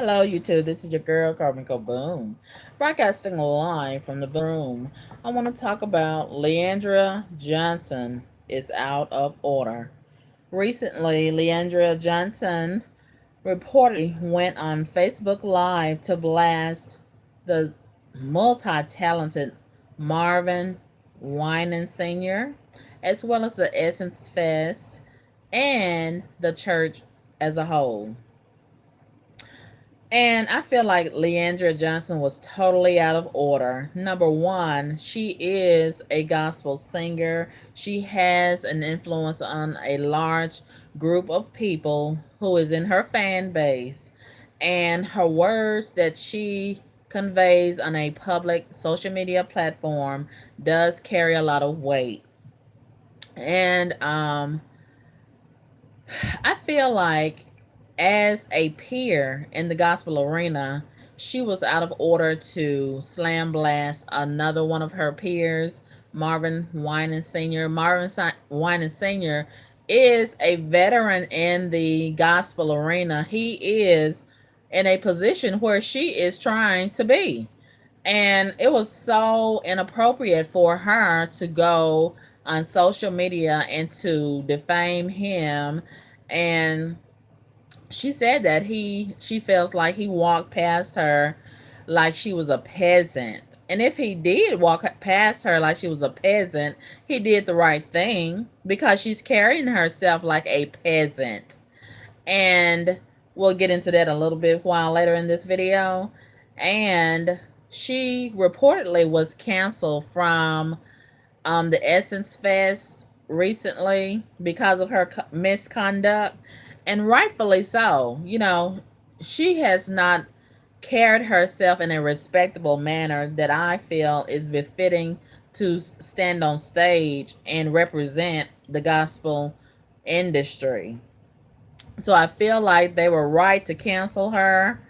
Hello, YouTube. This is your girl, Carbon Boom, broadcasting live from the room. I want to talk about LeAndria Johnson is out of order. Recently, LeAndria Johnson reportedly went on Facebook Live to blast the multi-talented Marvin Winans Sr., as well as the Essence Fest and the church as a whole. And I feel like LeAndria Johnson was totally out of order. Number one, she is a gospel singer. She has an influence on a large group of people who is in her fan base. And her words that she conveys on a public social media platform does carry a lot of weight. And I feel like as a peer in the gospel arena, she was out of order to slam blast another one of her peers, Marvin Winans Sr. Winans Sr. is a veteran in the gospel arena. He is in a position where she is trying to be. And it was so inappropriate for her to go on social media and to defame him. And she said that she feels like he walked past her like she was a peasant. And if he did walk past her like she was a peasant, he did the right thing because she's carrying herself like a peasant. And we'll get into that a little bit while later in this video. And she reportedly was canceled from the Essence Fest recently because of her misconduct, and rightfully so. She has not carried herself in a respectable manner that I feel is befitting to stand on stage and represent the gospel industry. So I feel like they were right to cancel her,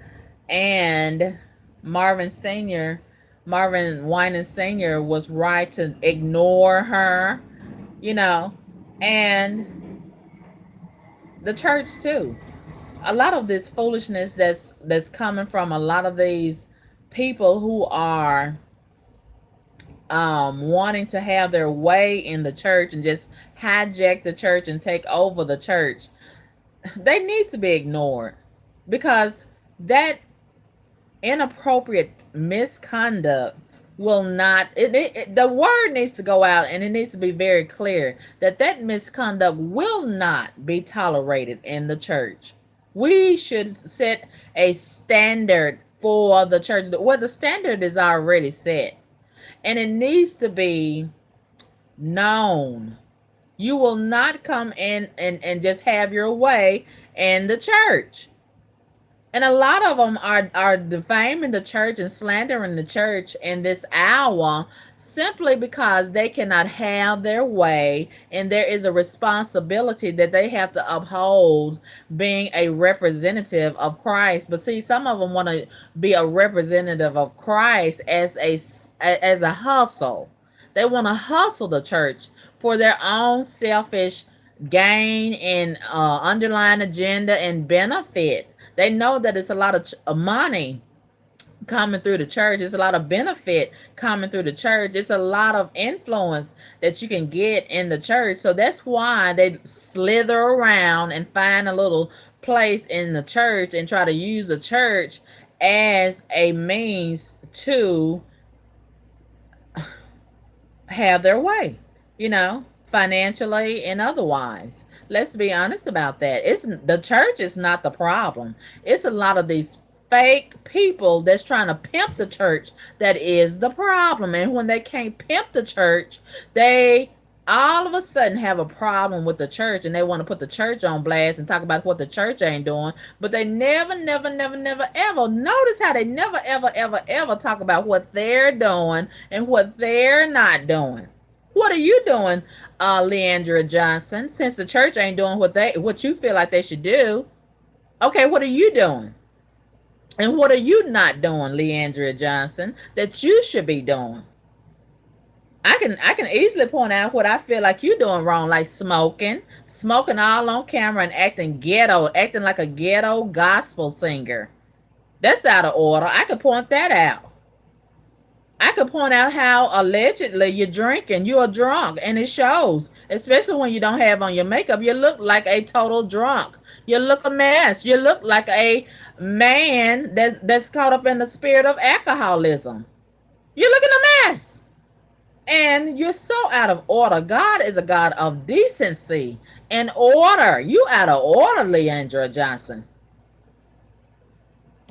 and Marvin Sr. Marvin Winans Sr. was right to ignore her, you know, and the church too. A lot of this foolishness that's coming from a lot of these people who are wanting to have their way in the church and just hijack the church and take over the church, they need to be ignored because that inappropriate misconduct will not the word needs to go out, and it needs to be very clear that that misconduct will not be tolerated in the church. We should set a standard for the church where the standard is already set, and it needs to be known. You will not come in and just have your way in the church. And a lot of them are defaming the church and slandering the church in this hour simply because they cannot have their way, and there is a responsibility that they have to uphold being a representative of Christ. But see, some of them want to be a representative of Christ as a hustle. They want to hustle the church for their own selfish gain and underlying agenda and benefit. They know that it's a lot of money coming through the church. It's a lot of benefit coming through the church. It's a lot of influence that you can get in the church. So that's why they slither around and find a little place in the church and try to use the church as a means to have their way, financially and otherwise. Let's be honest about that. It's the church is not the problem. It's a lot of these fake people that's trying to pimp the church that is the problem. And when they can't pimp the church, they all of a sudden have a problem with the church, and they want to put the church on blast and talk about what the church ain't doing. But they never ever notice how they never ever talk about what they're doing and what they're not doing. What are you doing, LeAndria Johnson? Since the church ain't doing what you feel like they should do, okay, what are you doing? And what are you not doing, LeAndria Johnson, that you should be doing? I can easily point out what I feel like you're doing wrong, like smoking all on camera and acting ghetto, acting like a ghetto gospel singer. That's out of order. I could point that out. I could point out how allegedly you're drinking, you're drunk, and it shows. Especially when you don't have on your makeup, you look like a total drunk. You look a mess. You look like a man that's caught up in the spirit of alcoholism. You're looking a mess. And you're so out of order. God is a God of decency and order. You out of order, LeAndria Johnson.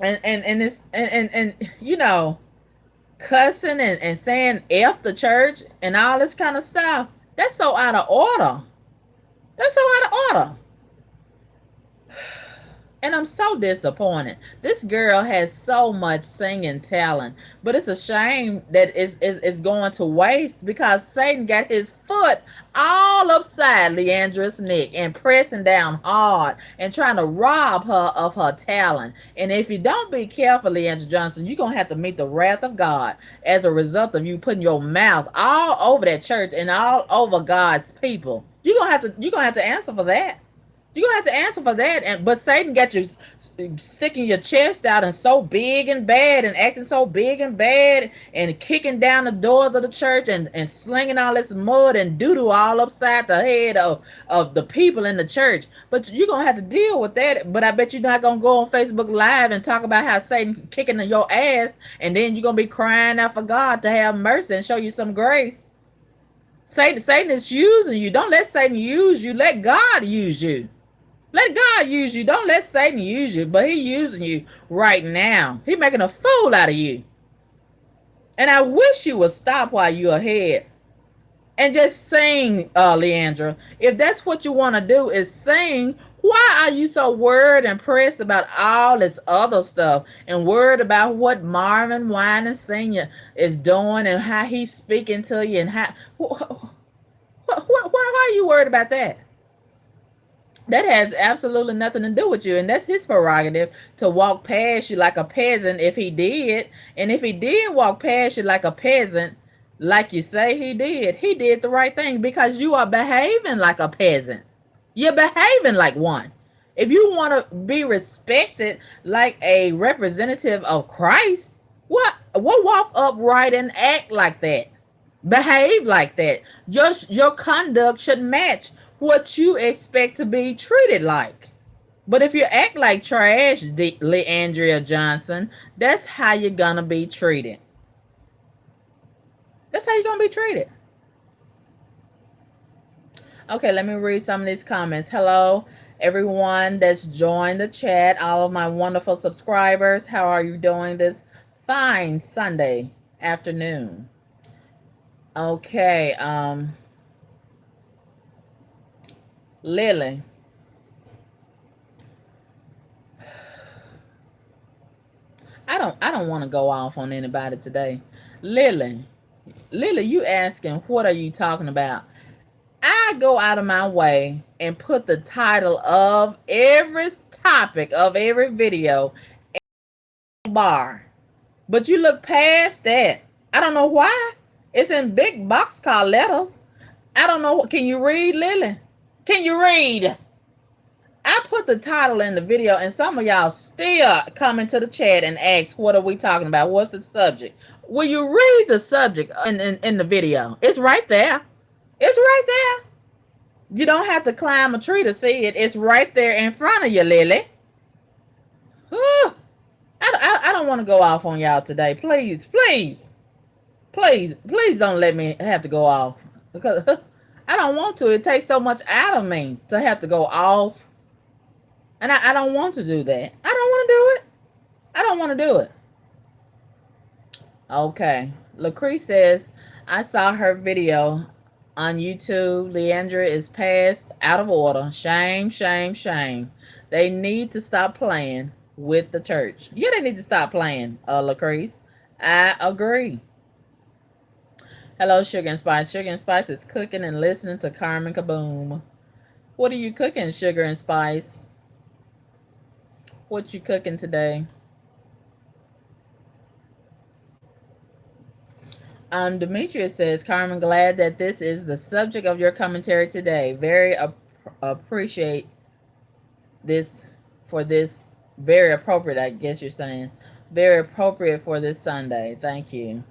And it's and you know, cussing and saying F the church and all this kind of stuff. That's so out of order. That's so out of order. And I'm so disappointed. This girl has so much singing talent, but it's a shame that it's going to waste because Satan got his foot all upside Leandra's neck and pressing down hard and trying to rob her of her talent. And if you don't be careful, Leandra Johnson, you're going to have to meet the wrath of God as a result of you putting your mouth all over that church and all over God's people. You're gonna have to answer for that. You're gonna have to answer for that. And but Satan got you sticking your chest out and so big and bad and acting so big and bad and kicking down the doors of the church and slinging all this mud and doo-doo all upside the head of the people in the church. But you're gonna have to deal with that. But I bet you're not gonna go on Facebook Live and talk about how Satan kicking your ass, and then you're gonna be crying out for God to have mercy and show you some grace. Satan is using you. Don't let Satan use you. Let God use you. Let God use you. Don't let Satan use you. But he's using you right now. He's making a fool out of you. And I wish you would stop while you're ahead and just sing, Leandra. If that's what you want to do is sing, why are you so worried and pressed about all this other stuff and worried about what Marvin Wine Sr. is doing and how he's speaking to you and how... Why are you worried about that? That has absolutely nothing to do with you, and that's his prerogative to walk past you like a peasant if he did. And if he did walk past you like a peasant, like you say he did the right thing because you are behaving like a peasant. You're behaving like one. If you want to be respected like a representative of Christ, what walk upright and act like that? Behave like that. Your conduct should match what you expect to be treated like. But if you act like trash, LeAndria Johnson, that's how you're gonna be treated. That's how you're gonna be treated. Okay, let me read some of these comments. Hello, everyone that's joined the chat, all of my wonderful subscribers. How are you doing this fine Sunday afternoon? Okay, Lily. I don't want to go off on anybody today. Lily. Lily, you asking what are you talking about? I go out of my way and put the title of every topic of every video bar. But you look past that. I don't know why. It's in big boxcar letters. I don't know. Can you read, Lily? Can you read? I put the title in the video, and some of y'all still come into the chat and ask, what are we talking about? What's the subject? Will you read the subject in the video? It's right there. It's right there. You don't have to climb a tree to see it. It's right there in front of you, Lily. Whew. I don't want to go off on y'all today. Please don't let me have to go off. Because I don't want to. It takes so much out of me to have to go off. And I don't want to do that. I don't want to do it. I don't want to do it. Okay. LaCree says, I saw her video on YouTube. Leandra is passed out of order. Shame, shame, shame. They need to stop playing with the church. Yeah, they need to stop playing, LaCree. I agree. Hello, Sugar and Spice. Sugar and Spice is cooking and listening to Carmen Kaboom. What are you cooking, Sugar and Spice? What you cooking today? Demetrius says, Carmen, glad that this is the subject of your commentary today. Very appreciate this for this Very appropriate, I guess you're saying. Very appropriate for this Sunday. Thank you.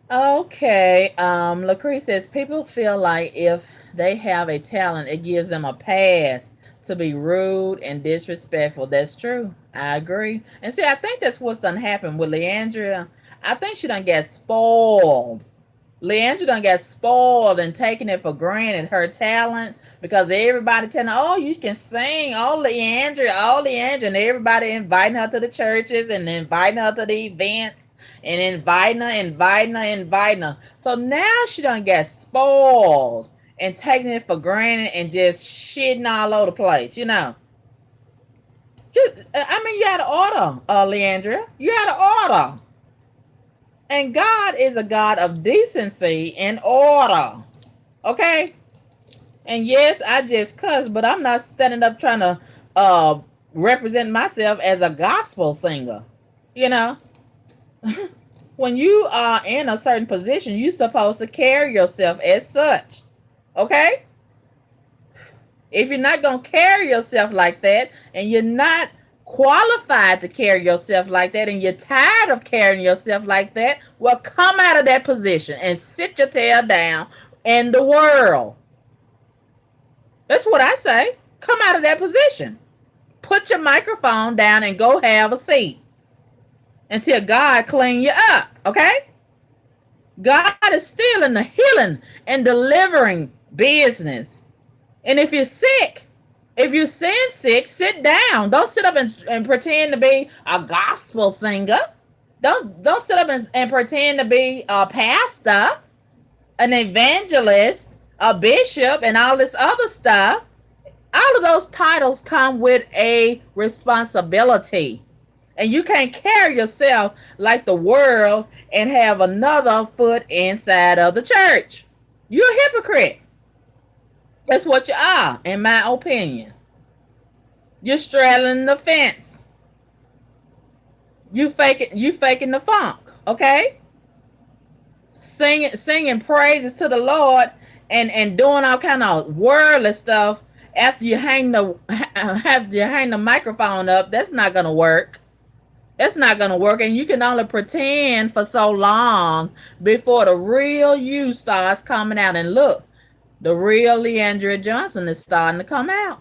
Okay. Lacree says people feel like if they have a talent, it gives them a pass to be rude and disrespectful. That's true. I agree. And see, I think that's what's done happened with LeAndria. I think she done get spoiled. LeAndria done got spoiled and taking it for granted, her talent, because everybody telling her, oh, you can sing, oh, LeAndria, and everybody inviting her to the churches and inviting her to the events and inviting her. So now she done get spoiled and taking it for granted and just shitting all over the place, you know. I mean, you had to order, LeAndria. You had to order. And God is a God of decency and order. Okay? And yes, I just cuss, but I'm not standing up trying to represent myself as a gospel singer. You know? When you are in a certain position, you're supposed to carry yourself as such. Okay? If you're not going to carry yourself like that, and you're not qualified to carry yourself like that, and you're tired of carrying yourself like that, well, come out of that position and sit your tail down in the world. That's what I say. Come out of that position. Put your microphone down and go have a seat until God clean you up. Okay? God is still in the healing and delivering business. And if you're sick, if you're sin sick, sit down. Don't sit up and pretend to be a gospel singer. Don't sit up and pretend to be a pastor, an evangelist, a bishop, and all this other stuff. All of those titles come with a responsibility. And you can't carry yourself like the world and have another foot inside of the church. You're a hypocrite. That's what you are, in my opinion. You're straddling the fence. You faking the funk, okay? Singing praises to the Lord and doing all kind of worldly stuff after you hang the microphone up. That's not gonna work. That's not gonna work, and you can only pretend for so long before the real you starts coming out. And look, the real LeAndria Johnson is starting to come out.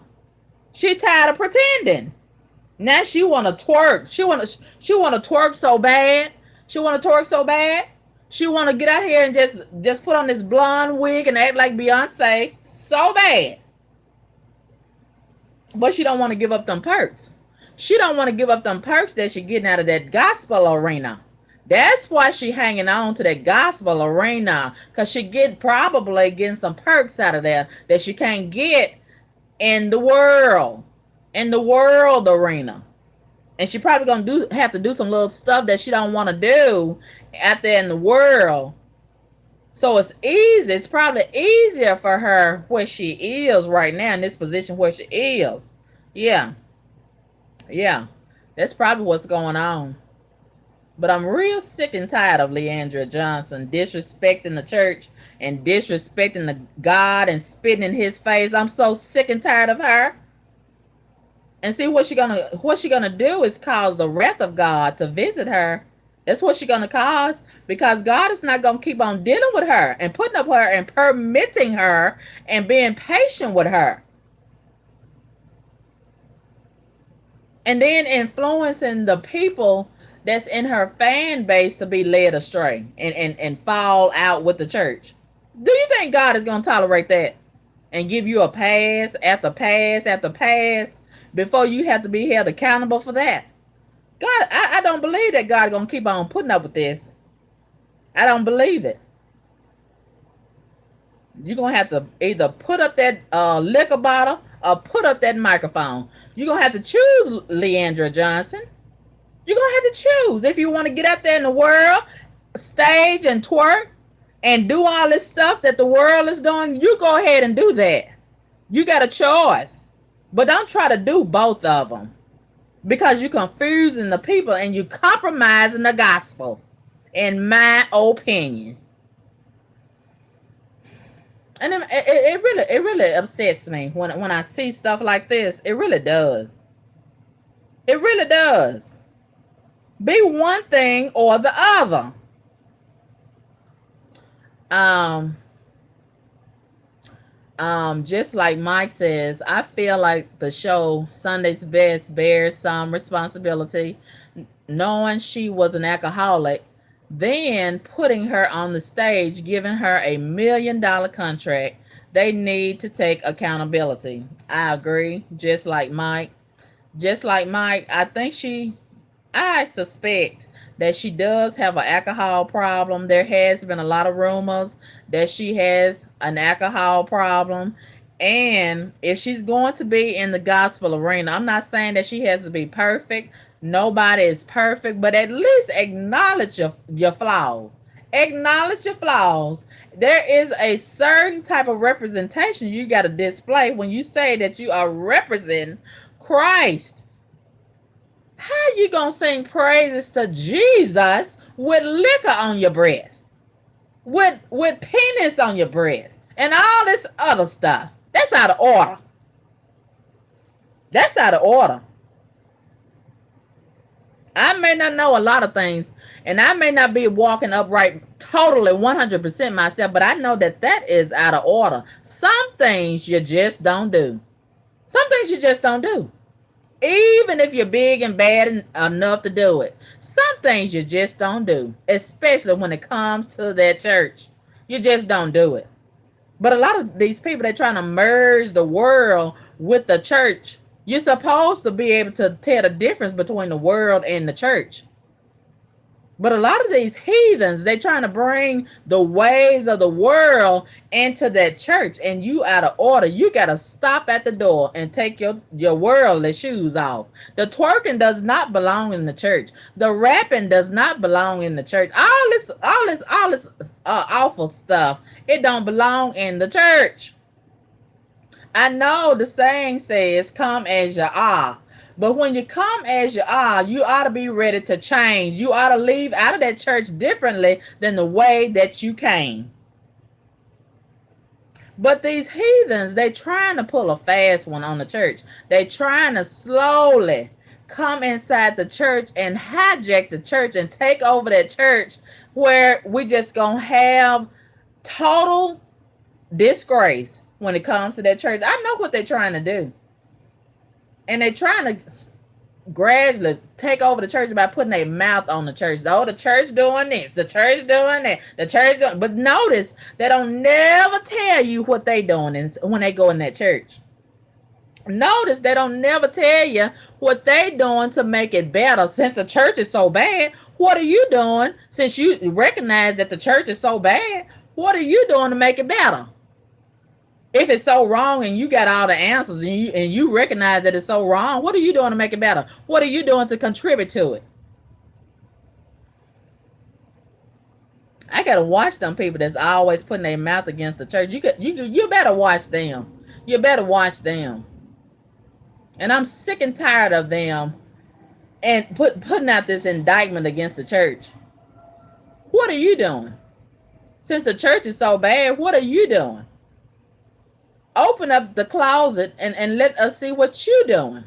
She tired of pretending. Now she wanna twerk. She wanna twerk so bad. She wanna twerk so bad. She wanna get out here and just put on this blonde wig and act like Beyonce so bad. But she don't want to give up them perks. She don't want to give up them perks that she getting out of that gospel arena. That's why she hanging on to that gospel arena, because she probably getting some perks out of there that she can't get in the world arena. And she probably gonna have to do some little stuff that she don't want to do out there in the world. So it's easy. It's probably easier for her where she is right now, in this position where she is. Yeah. That's probably what's going on. But I'm real sick and tired of LeAndria Johnson disrespecting the church and disrespecting the God and spitting in his face. I'm so sick and tired of her. And see, what she gonna do is cause the wrath of God to visit her. That's what she's gonna cause, because God is not gonna keep on dealing with her and putting up with her and permitting her and being patient with her. And then influencing the people that's in her fan base to be led astray and fall out with the church. Do you think God is going to tolerate that and give you a pass after pass after pass before you have to be held accountable for that? God, I don't believe that God is going to keep on putting up with this. I don't believe it. You're going to have to either put up that liquor bottle or put up that microphone. You're going to have to choose, LeAndria Johnson. You're going to have to choose. If you want to get out there in the world, stage and twerk and do all this stuff that the world is doing, you go ahead and do that. You got a choice. But don't try to do both of them, because you're confusing the people and you're compromising the gospel, in my opinion. And it really upsets me when I see stuff like this. It really does. It really does. Be one thing or the other. Um, just like Mike says, I feel like the show Sunday's Best bears some responsibility, knowing she was an alcoholic, then putting her on the stage, giving her $1 million contract. They need to take accountability. I agree. Just like Mike, I suspect that she does have an alcohol problem. There has been a lot of rumors that she has an alcohol problem. And if she's going to be in the gospel arena, I'm not saying that she has to be perfect. Nobody is perfect, but at least acknowledge your flaws. Acknowledge your flaws. There is a certain type of representation you got to display when you say that you are representing Christ. How you gonna sing praises to Jesus with liquor on your breath, with penis on your breath, and all this other stuff? That's out of order. That's out of order. I may not know a lot of things, and I may not be walking upright totally 100% myself, but I know that that is out of order. Some things you just don't do. Some things you just don't do. Even if you're big and bad enough to do it. Some things you just don't do, especially when it comes to that church. You just don't do it. But a lot of these people, they're trying to merge the world with the church. You're supposed to be able to tell the difference between the world and the church. But a lot of these heathens, they trying to bring the ways of the world into that church, and you out of order. You got to stop at the door and take your worldly shoes off. The twerking does not belong in the church. The rapping does not belong in the church. All this awful stuff. It don't belong in the church. I know the saying says, "Come as you are." But when you come as you are, you ought to be ready to change. You ought to leave out of that church differently than the way that you came. But these heathens, they trying to pull a fast one on the church. They trying to slowly come inside the church and hijack the church and take over that church, where we just gonna have total disgrace when it comes to that church. I know what they're trying to do. And they're trying to gradually take over the church by putting their mouth on the church. Oh, the church doing this, the church doing that, the church doing. But notice they don't never tell you what they doing when they go in that church. Notice they don't never tell you what they doing to make it better. Since the church is so bad, what are you doing? Since you recognize that the church is so bad, what are you doing to make it better? If it's so wrong and you got all the answers and you recognize that it's so wrong, what are you doing to make it better? What are you doing to contribute to it? I gotta watch them people that's always putting their mouth against the church. You better watch them. You better watch them. And I'm sick and tired of them and putting out this indictment against the church. What are you doing? Since the church is so bad, what are you doing? Open up the closet and let us see what you doing.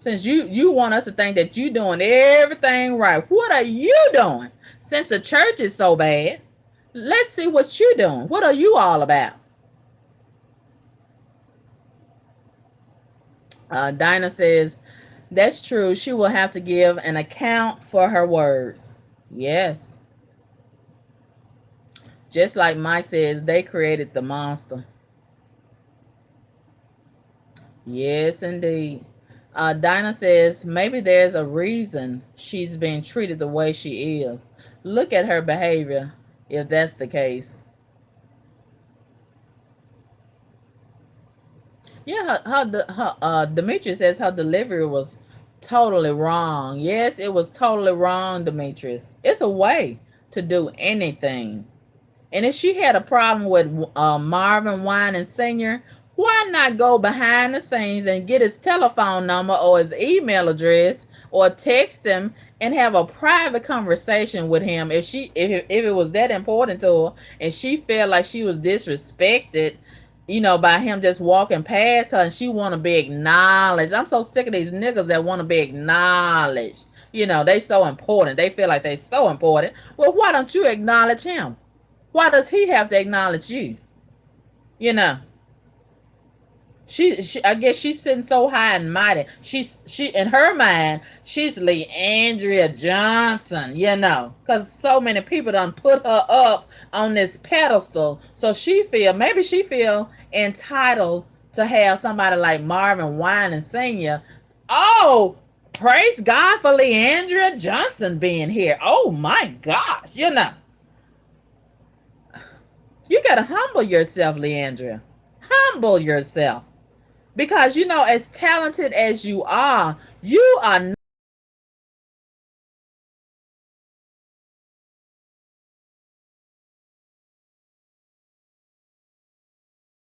Since you want us to think that you doing everything right, what are you doing? Since the church is so bad, let's see what you doing. What are you all about? Dinah says, that's true. She will have to give an account for her words. Yes. Just like Mike says, they created the monster. Yes, indeed. Dinah says, maybe there's a reason she's being treated the way she is. Look at her behavior, if that's the case. Yeah, Demetrius says her delivery was totally wrong. Yes, it was totally wrong, Demetrius. It's a way to do anything. And if she had a problem with Marvin Wine Sr., why not go behind the scenes and get his telephone number or his email address or text him and have a private conversation with him if it was that important to her and she felt like she was disrespected, by him just walking past her and she want to be acknowledged. I'm so sick of these niggas that want to be acknowledged. They so important. They feel like they so important. Well, why don't you acknowledge him? Why does he have to acknowledge you? You know, she I guess she's sitting so high and mighty. She in her mind, she's LeAndria Johnson, because so many people done put her up on this pedestal. So maybe she feel entitled to have somebody like Marvin Wine and Sr. Oh, praise God for LeAndria Johnson being here. Oh my gosh, you gotta humble yourself, LeAndria. Humble yourself. Because as talented as you are not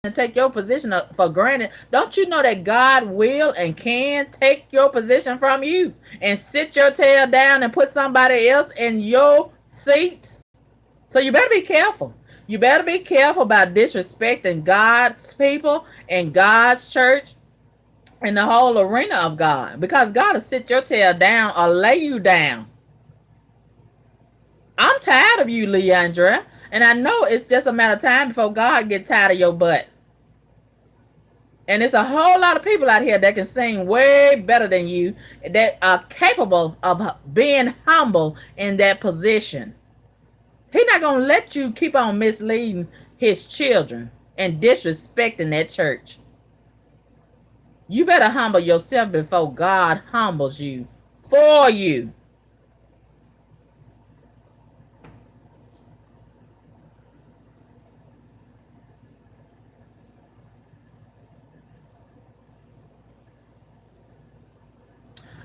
to take your position for granted. Don't you know that God will and can take your position from you and sit your tail down and put somebody else in your seat? So you better be careful. You better be careful about disrespecting God's people and God's church in the whole arena of God, because God will sit your tail down or lay you down. I'm tired of you, LeAndria, and I know it's just a matter of time before God get tired of your butt. And it's a whole lot of people out here that can sing way better than you, that are capable of being humble in that position. He's not going to let you keep on misleading his children and disrespecting that church. You better humble yourself before God humbles you for you.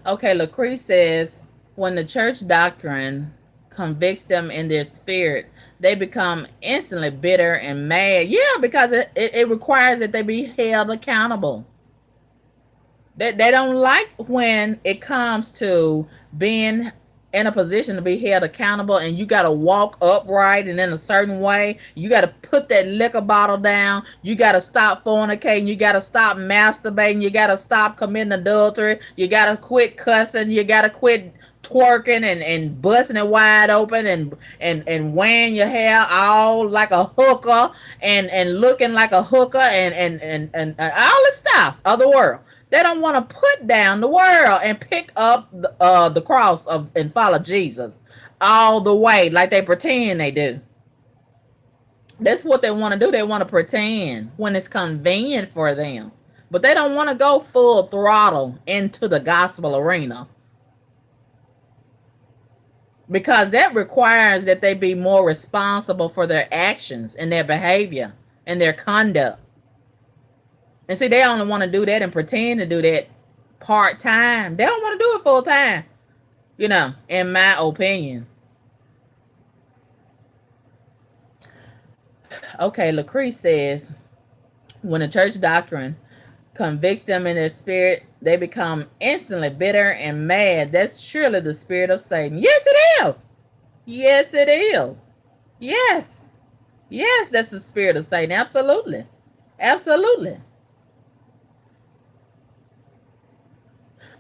Okay, LaCree says, when the church doctrine convicts them in their spirit, they become instantly bitter and mad. Yeah, because it requires that they be held accountable. They don't like when it comes to being in a position to be held accountable and you got to walk upright and in a certain way. You got to put that liquor bottle down. You got to stop fornicating. You got to stop masturbating. You got to stop committing adultery. You got to quit cussing. You got to quit twerking and busting it wide open and wearing your hair all like a hooker and looking like a hooker and all this stuff of the world. They don't want to put down the world and pick up the cross and follow Jesus all the way like they pretend they do. That's what they want to do. They want to pretend when it's convenient for them. But they don't want to go full throttle into the gospel arena, because that requires that they be more responsible for their actions and their behavior and their conduct. And see, they only want to do that and pretend to do that part-time. They don't want to do it full-time, in my opinion. Okay, LaCree says, when the church doctrine convicts them in their spirit, they become instantly bitter and mad. That's surely the spirit of Satan. Yes, it is. Yes, it is. Yes. Yes, that's the spirit of Satan. Absolutely. Absolutely.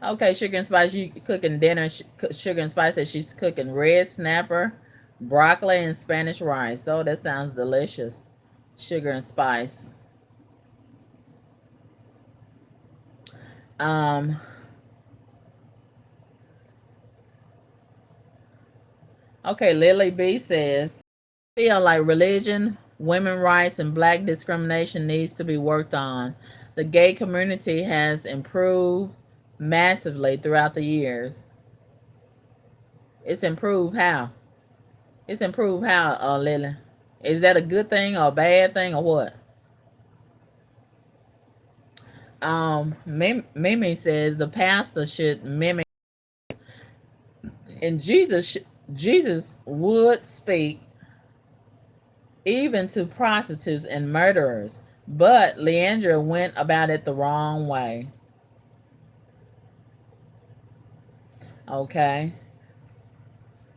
Okay, Sugar and Spice, you cooking dinner. Sugar and Spice says she's cooking red snapper, broccoli, and Spanish rice. Oh, that sounds delicious. Sugar and Spice. Um, okay, Lily B says, I feel like religion, women rights, and black discrimination needs to be worked on. The gay community has improved massively throughout the years. It's improved how? It's improved how, Lily? Is that a good thing or a bad thing or what? Mimi says the pastor should mimic, and Jesus would speak even to prostitutes and murderers, but LeAndria went about it the wrong way. Okay.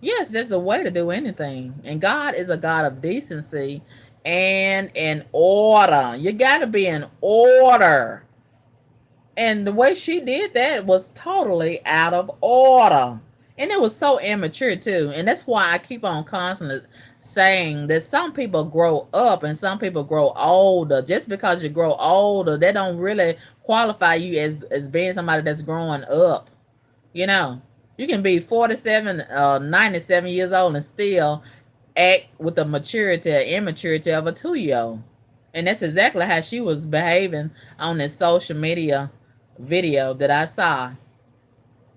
Yes, there's a way to do anything. And God is a God of decency and in order. You got to be in order. And the way she did that was totally out of order. And it was so immature too. And that's why I keep on constantly saying that some people grow up and some people grow older. Just because you grow older, that don't really qualify you as being somebody that's growing up. You know, you can be 47, 97 years old and still act with the maturity or immaturity of a 2-year old. And that's exactly how she was behaving on this social media video that I saw.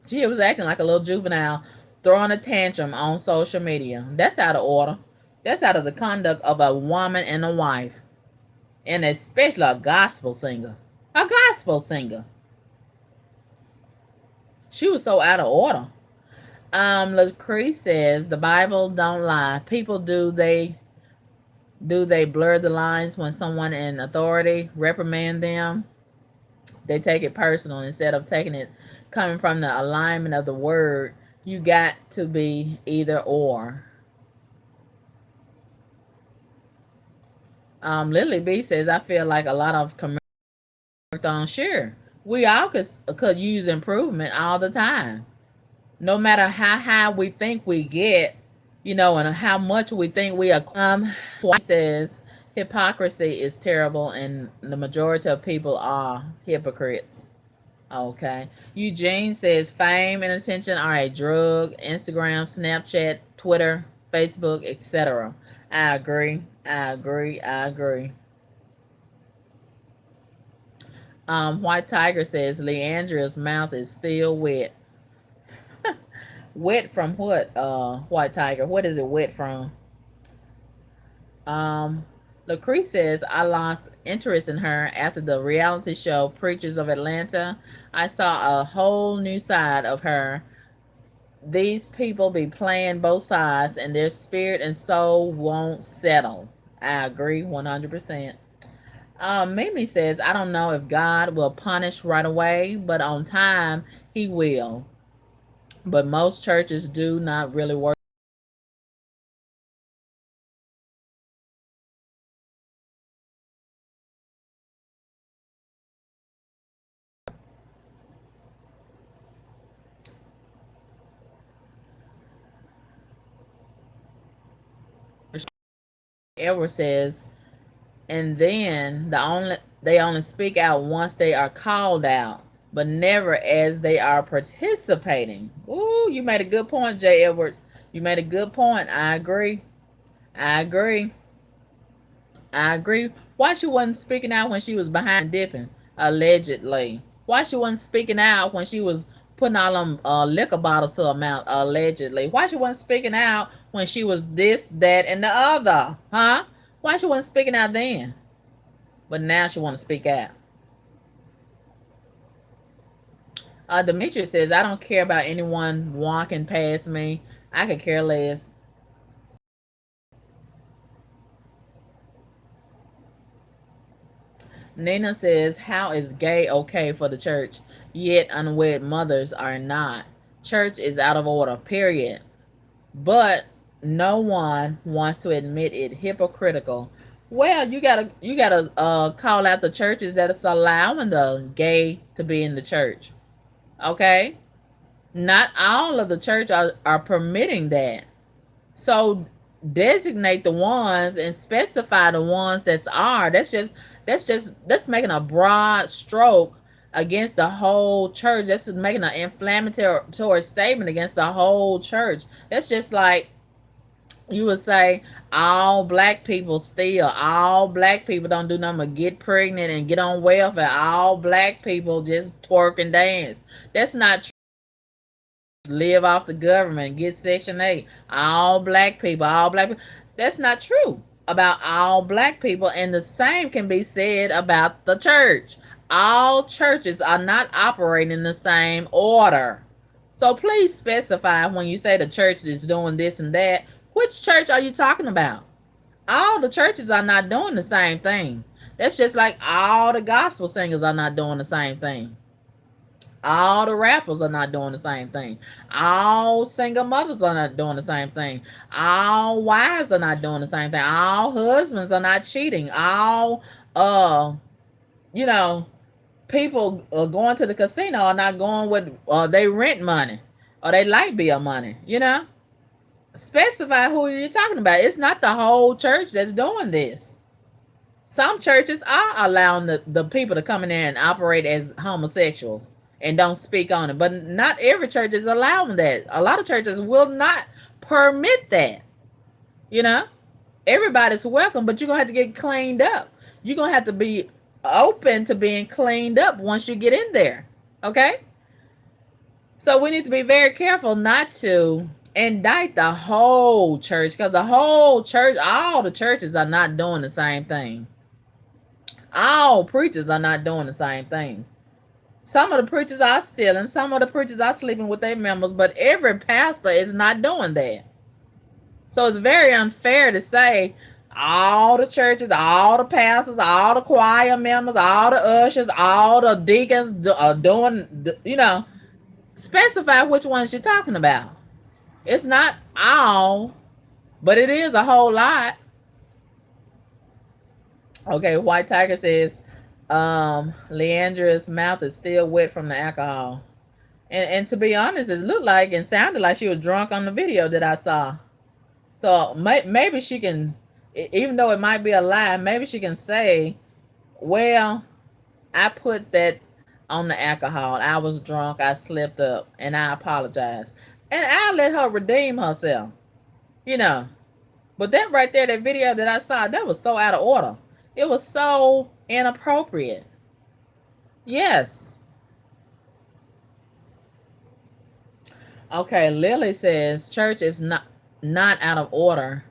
She was acting like a little juvenile, throwing a tantrum on social media. That's out of order. That's out of the conduct of a woman and a wife, and especially a gospel singer. A gospel singer. She was so out of order. Lucrece says the Bible don't lie. People do they blur the lines when someone in authority reprimand them? They take it personal instead of taking it coming from the alignment of the word. You got to be either or. Lily B says I feel like a lot of community worked on. Sure, we all could use improvement all the time. No matter how high we think we get, and how much we think we are. White says hypocrisy is terrible, and the majority of people are hypocrites. Okay. Eugene says fame and attention are a drug. Instagram, Snapchat, Twitter, Facebook, etc. I agree. I agree. I agree. White Tiger says LeAndria's mouth is still wet. Wet from what? White Tiger. What is it wet from? Um, Lucrece says I lost interest in her after the reality show Preachers of Atlanta. I saw a whole new side of her. These people be playing both sides, and their spirit and soul won't settle. I agree 100%. Mimi says, I don't know if God will punish right away, but on time, he will. But most churches do not really work. Edward says, and then they only speak out once they are called out, but never as they are participating. Ooh, you made a good point, Jay Edwards. You made a good point. I agree. I agree. I agree. Why she wasn't speaking out when she was behind dipping, allegedly? Why she wasn't speaking out when she was putting all them liquor bottles to her mouth, allegedly? Why she wasn't speaking out when she was this, that, and the other? Huh? Why she wasn't speaking out then? But now she want to speak out. Demetrius says, I don't care about anyone walking past me. I could care less. Nina says, how is gay okay for the church, yet unwed mothers are not? Church is out of order, period. But no one wants to admit it. Hypocritical. Well, you gotta call out the churches that is allowing the gay to be in the church. Okay? Not all of the church are permitting that. So designate the ones and specify the ones that's are. That's making a broad stroke against the whole church. That's making an inflammatory statement against the whole church. That's just like you would say all black people steal, all black people don't do nothing but get pregnant and get on welfare, all black people just twerk and dance. That's not live off the government, get Section 8. All black people. That's not true about all black people, and the same can be said about the church. All churches are not operating in the same order. So please specify when you say the church is doing this and that. Which church are you talking about? All the churches are not doing the same thing. That's just like all the gospel singers are not doing the same thing. All the rappers are not doing the same thing. All single mothers are not doing the same thing. All wives are not doing the same thing. All husbands are not cheating. All uh you know, people going to the casino are not going with they rent money or they light bill money, Specify who you're talking about. It's not the whole church that's doing this. Some churches are allowing the people to come in there and operate as homosexuals and don't speak on it. But not every church is allowing that. A lot of churches will not permit that. You know? Everybody's welcome, but you're going to have to get cleaned up. You're going to have to be open to being cleaned up once you get in there. Okay? So we need to be very careful not to indict the whole church, because the whole church, all the churches are not doing the same thing. All preachers are not doing the same thing. Some of the preachers are stealing, some of the preachers are sleeping with their members, but every pastor is not doing that. So it's very unfair to say all the churches, all the pastors, all the choir members, all the ushers, all the deacons are doing, specify which ones you're talking about. It's not all, but it is a whole lot. Okay, White Tiger says, LeAndria's mouth is still wet from the alcohol. And to be honest, it looked like and sounded like she was drunk on the video that I saw. So maybe she can, even though it might be a lie, maybe she can say, well, I put that on the alcohol. I was drunk. I slipped up and I apologize. And I'll let her redeem herself. But that right there, that video that I saw, that was so out of order. It was so inappropriate. Yes. Okay, Lily says church is not out of order.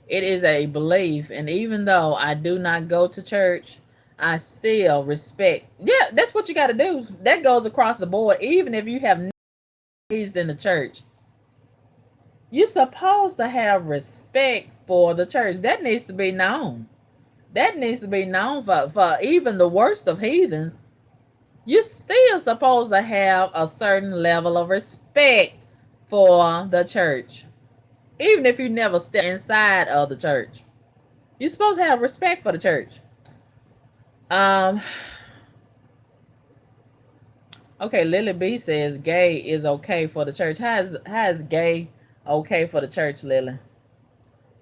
It is a belief, and even though I do not go to church, I still respect. Yeah, that's what you got to do. That goes across the board. Even if you have never raised in the church, you're supposed to have respect for the church. That needs to be known. That needs to be known for even the worst of heathens. You're still supposed to have a certain level of respect for the church. Even if you never step inside of the church. You're supposed to have respect for the church. Okay, Lily B says gay is okay for the church. How is gay okay for the church, Lily?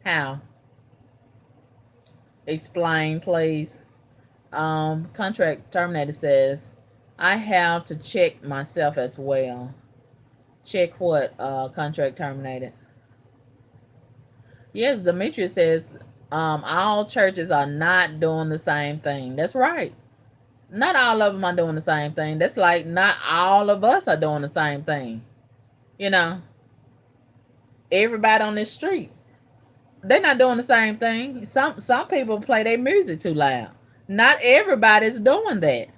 How? Explain, please. Contract terminated says, I have to check myself as well. Check what? Contract terminated. Yes, Demetrius says, all churches are not doing the same thing. That's right. Not all of them are doing the same thing. That's like not all of us are doing the same thing. Everybody on this street, they're not doing the same thing. Some people play their music too loud. Not everybody's doing that.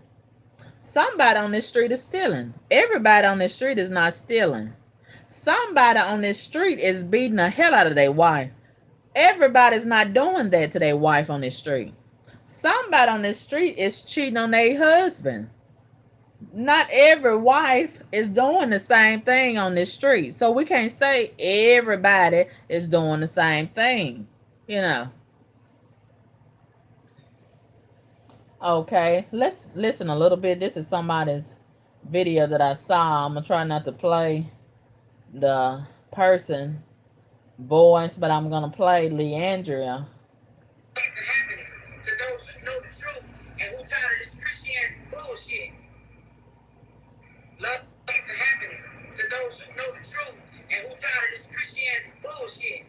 Somebody on this street is stealing. Everybody on this street is not stealing. Somebody on this street is beating the hell out of their wife. Everybody's not doing that to their wife on this street. Somebody on this street is cheating on their husband. Not every wife is doing the same thing on this street. So we can't say everybody is doing the same thing. Okay, let's listen a little bit. This is somebody's video that I saw. I'm going to try not to play the person voice, but I'm going to play LeAndria. Peace and happiness to those who know the truth and who tired of this Christian bullshit. Love, peace, and happiness to those who know the truth and who tired of this Christian bullshit.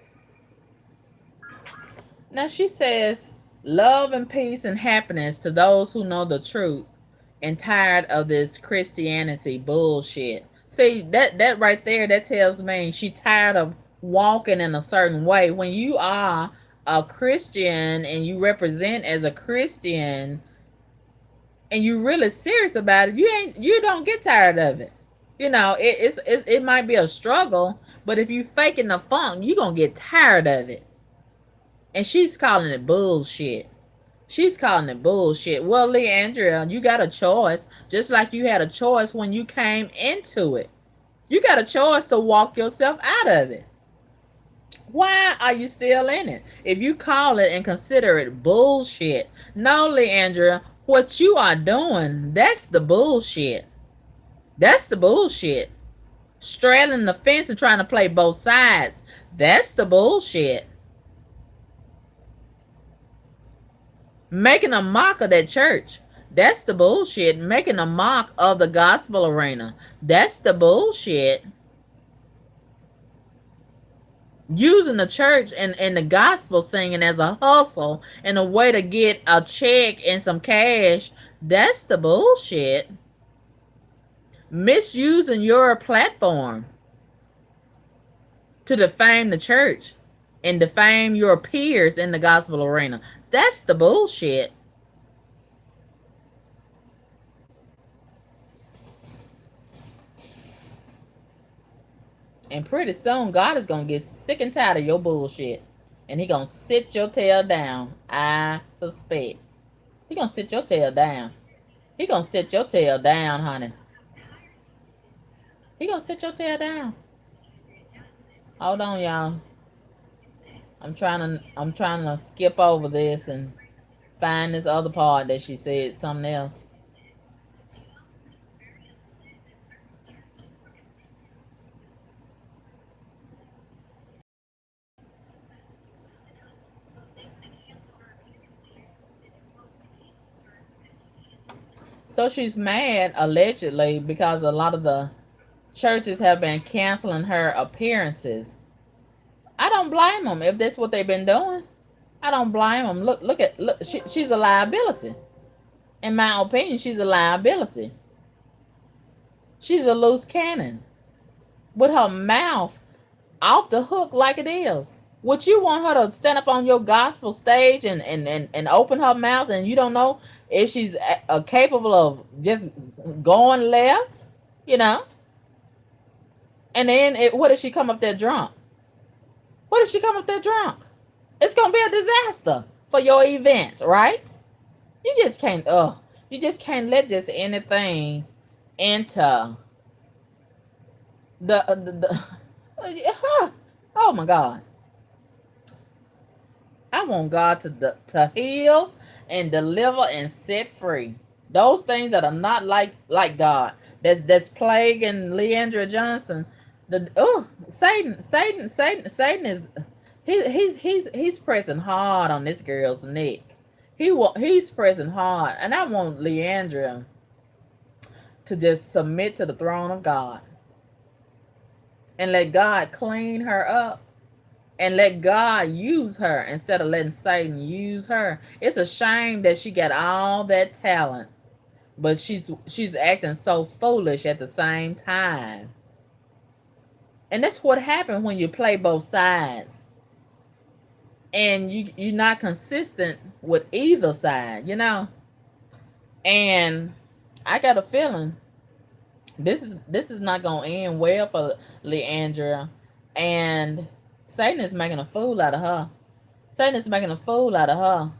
Now she says, love and peace and happiness to those who know the truth and tired of this Christianity bullshit. See, that right there, that tells me she's tired of walking in a certain way. When you are a Christian and you represent as a Christian and you're really serious about it, you don't get tired of it. It might be a struggle, but if you faking the funk, you're gonna get tired of it. And she's calling it bullshit. She's calling it bullshit. Well, LeAndria, you got a choice, just like you had a choice when you came into it. You got a choice to walk yourself out of it. Why are you still in it? If you call it and consider it bullshit, no, LeAndria, what you are doing, that's the bullshit. That's the bullshit. Straddling the fence and trying to play both sides, that's the bullshit. Making a mock of that church, that's the bullshit. Making a mock of the gospel arena, that's the bullshit. Using the church and the gospel singing as a hustle and a way to get a check and some cash, that's the bullshit. Misusing your platform to defame the church and defame your peers in the gospel arena, that's the bullshit. And pretty soon, God is going to get sick and tired of your bullshit. And he going to sit your tail down, I suspect. He going to sit your tail down. He going to sit your tail down, honey. He going to sit your tail down. Hold on, y'all. I'm trying to skip over this and find this other part that she said something else. So she's mad allegedly because a lot of the churches have been canceling her appearances. I don't blame them if that's what they've been doing. I don't blame them. Look. She's a liability. In my opinion, she's a liability. She's a loose cannon with her mouth off the hook like it is. Would you want her to stand up on your gospel stage and open her mouth and you don't know if she's capable of just going left, you know? And then what if she come up there drunk? What if she come up there drunk? It's gonna be a disaster for your events, right? You just can't. You just can't let just anything enter the oh my God. I want God to heal and deliver and set free those things that are not like God. That's plaguing LeAndria Johnson. Satan is he's pressing hard on this girl's neck. He's pressing hard, and I want LeAndria to just submit to the throne of God and let God clean her up and let God use her instead of letting Satan use her. It's a shame that she got all that talent, but she's acting so foolish at the same time. And that's what happened when you play both sides. And you're not consistent with either side, you know? And I got a feeling this is not gonna end well for LeAndria. And Satan is making a fool out of her. Satan is making a fool out of her.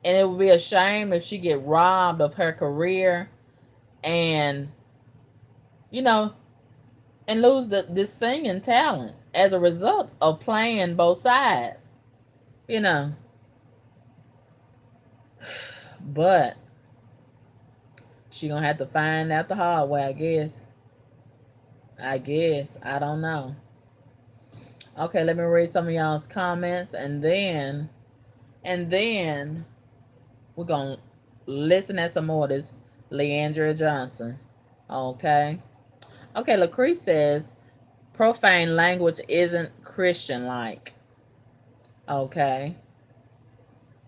And it would be a shame if she get robbed of her career and, you know, and lose this singing talent as a result of playing both sides, you know. But she gonna have to find out the hard way, I guess. I don't know. Okay, let me read some of y'all's comments and then we're gonna listen at some more of this LeAndria Johnson. Okay. Okay, Lacree says profane language isn't Christian like. Okay.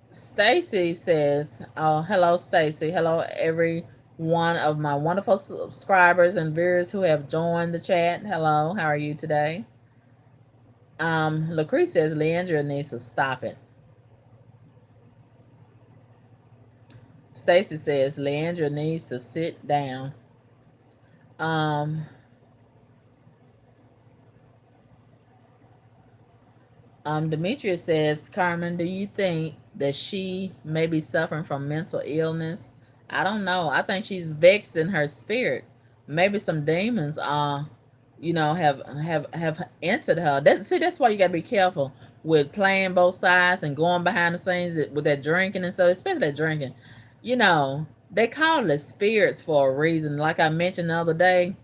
Stacy says, oh, hello, Stacy. Hello, every one of my wonderful subscribers and viewers who have joined the chat. Hello, how are you today? Lacree says LeAndria needs to stop it. Stacy says LeAndria needs to sit down. Demetrius says, Carmen, do you think that she may be suffering from mental illness. I don't know. I think she's vexed in her spirit. Maybe some demons have entered her. That's why you gotta be careful with playing both sides and going behind the scenes with that drinking and stuff, especially that drinking. They call it spirits for a reason. Like I mentioned the other day,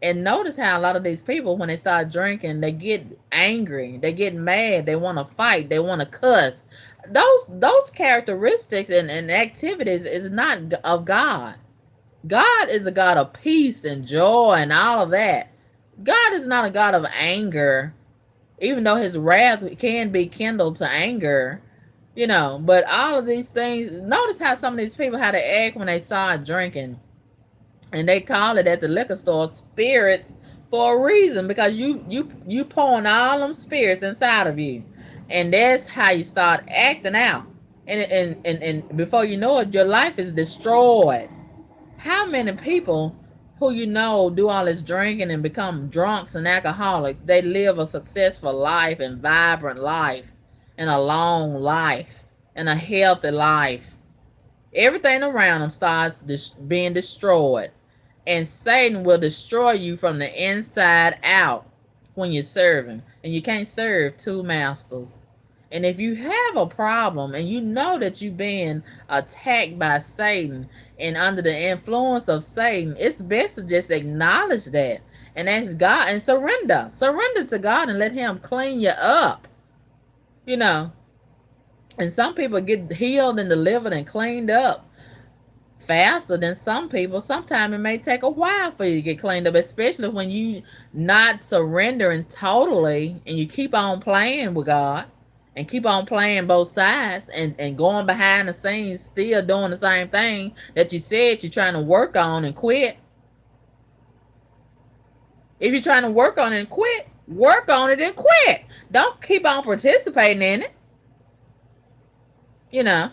and notice how a lot of these people, when they start drinking, they get angry, they get mad, they want to fight, they want to cuss. Those characteristics and activities is not of God. God is a God of peace and joy and all of that. God is not a God of anger, even though his wrath can be kindled to anger. But all of these things, notice how some of these people, how they act when they start drinking, and they call it at the liquor store spirits for a reason, because you pouring all them spirits inside of you, and that's how you start acting out, and before you know it, your life is destroyed. How many people who do all this drinking and become drunks and alcoholics, they live a successful life and vibrant life and a long life and a healthy life? Everything around them starts being destroyed. And Satan will destroy you from the inside out when you're serving. And you can't serve two masters. And if you have a problem and you know that you're being attacked by Satan and under the influence of Satan, it's best to just acknowledge that and ask God and surrender. Surrender to God and let him clean you up. You know. And some people get healed and delivered and cleaned up faster than some people. Sometimes it may take a while for you to get cleaned up, especially when you not surrendering totally and you keep on playing with God and keep on playing both sides and going behind the scenes, still doing the same thing that you said you're trying to work on and quit. If you're trying to work on it and quit, work on it and quit. Don't keep on participating in it. You know.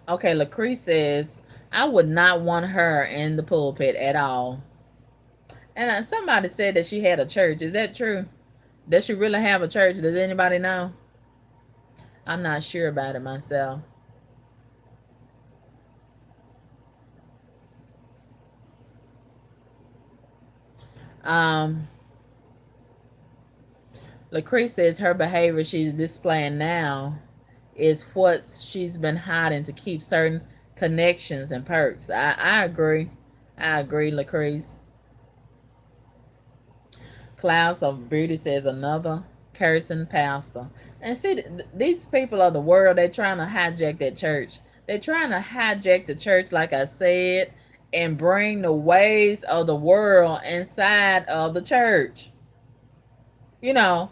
Okay, Lacree says, I would not want her in the pulpit at all. And somebody said that she had a church. Is that true? Does she really have a church? Does anybody know? I'm not sure about it myself. Um, Lacree says her behavior she's displaying now is what she's been hiding to keep certain connections and perks. I agree. I agree, Lacrease. Clouds of Beauty says another cursing pastor. And see, these people of the world, they're trying to hijack that church. They're trying to hijack the church, like I said, and bring the ways of the world inside of the church. You know,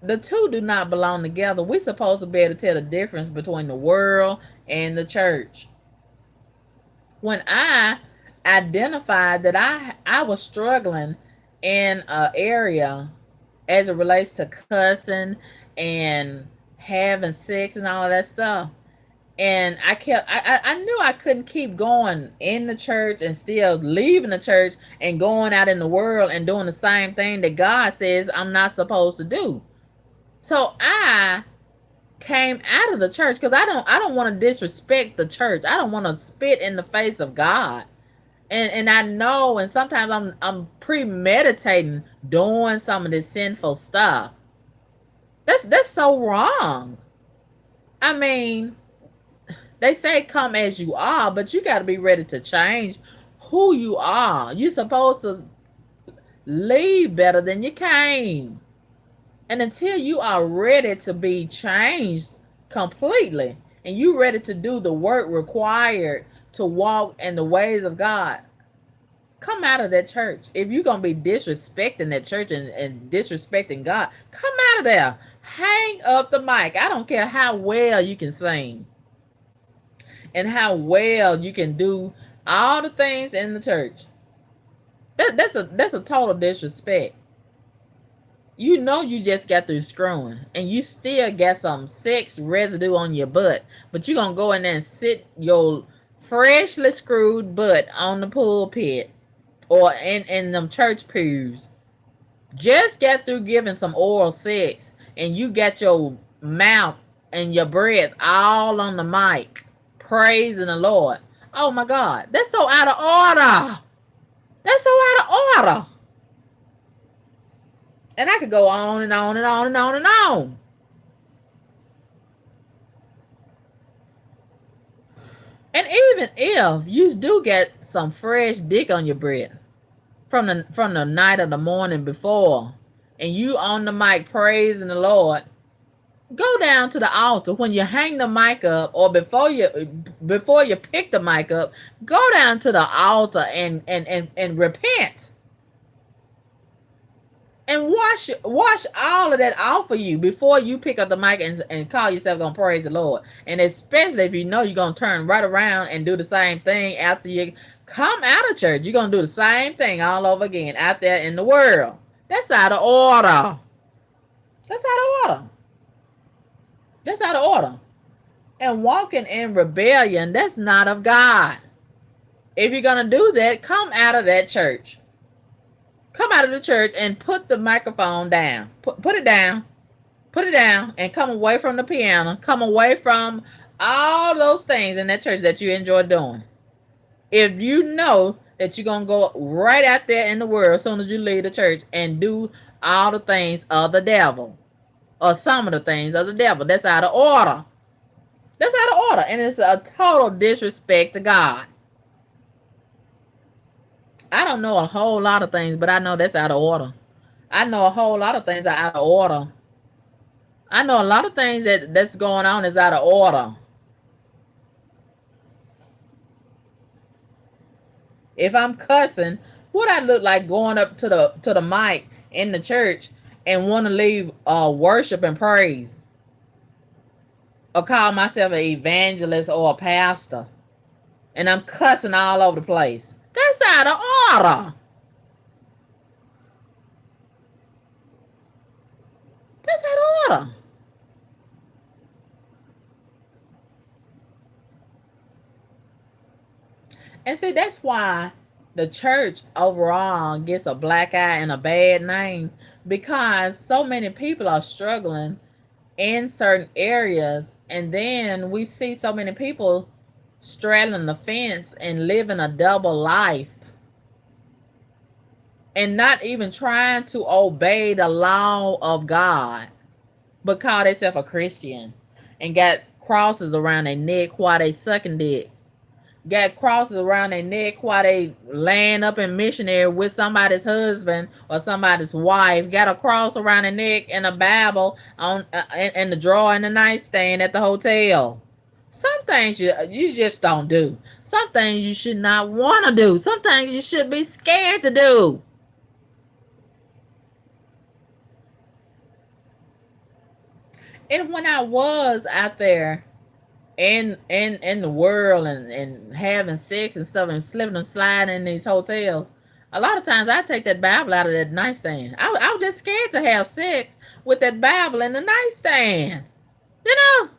the two do not belong together. We're supposed to be able to tell the difference between the world and the church. When I identified that I was struggling in an area as it relates to cussing and having sex and all of that stuff, and I knew I couldn't keep going in the church and still leaving the church and going out in the world and doing the same thing that God says I'm not supposed to do. So I came out of the church because I don't want to disrespect the church. I don't want to spit in the face of God. And I know, and sometimes I'm premeditating doing some of this sinful stuff. That's so wrong. I mean, they say come as you are, but you got to be ready to change who you are. You're supposed to leave better than you came. And until you are ready to be changed completely and you ready to do the work required to walk in the ways of God, come out of that church. If you're going to be disrespecting that church and disrespecting God, come out of there. Hang up the mic. I don't care how well you can sing and how well you can do all the things in the church. That's a total disrespect. You know you just got through screwing and you still got some sex residue on your butt, but you're going to go in there and sit your freshly screwed butt on the pulpit or in them church pews. Just get through giving some oral sex and you got your mouth and your breath all on the mic praising the Lord. Oh my God, that's so out of order. That's so out of order. And I could go on and on and on and on and on. And even if you do get some fresh dick on your breath from the night of the morning before, and you on the mic praising the Lord, go down to the altar when you hang the mic up, or before you pick the mic up. Go down to the altar and repent and wash all of that off of you before you pick up the mic and call yourself gonna praise the Lord. And especially if you know you're gonna turn right around and do the same thing after you come out of church. You're gonna do the same thing all over again out there in the world. That's out of order. That's out of order. That's out of order. And walking in rebellion, that's not of God. If you're gonna do that, come out of that church. Come out of the church and put the microphone down. Put it down. Put it down and come away from the piano. Come away from all those things in that church that you enjoy doing. If you know that you're going to go right out there in the world as soon as you leave the church and do all the things of the devil, or some of the things of the devil, that's out of order. That's out of order. And it's a total disrespect to God. I don't know a whole lot of things, but I know that's out of order. I know a whole lot of things are out of order. I know a lot of things that's going on is out of order. If I'm cussing, what I look like going up to the mic in the church and want to leave worship and praise, or call myself an evangelist or a pastor, and I'm cussing all over the place. That's out of order. That's out of order. And see, that's why the church overall gets a black eye and a bad name, because so many people are struggling in certain areas, and then we see so many people straddling the fence and living a double life and not even trying to obey the law of God, but call themselves a Christian and got crosses around their neck while they sucking dick. Got crosses around their neck while they laying up in missionary with somebody's husband or somebody's wife. Got a cross around their neck and a Bible on in the drawer in the nightstand at the hotel. Some things you just don't do. Some things you should not want to do. Some things you should be scared to do. And when I was out there in the world and having sex and stuff and slipping and sliding in these hotels, a lot of times I take that Bible out of that nightstand. I was just scared to have sex with that Bible in the nightstand. You know?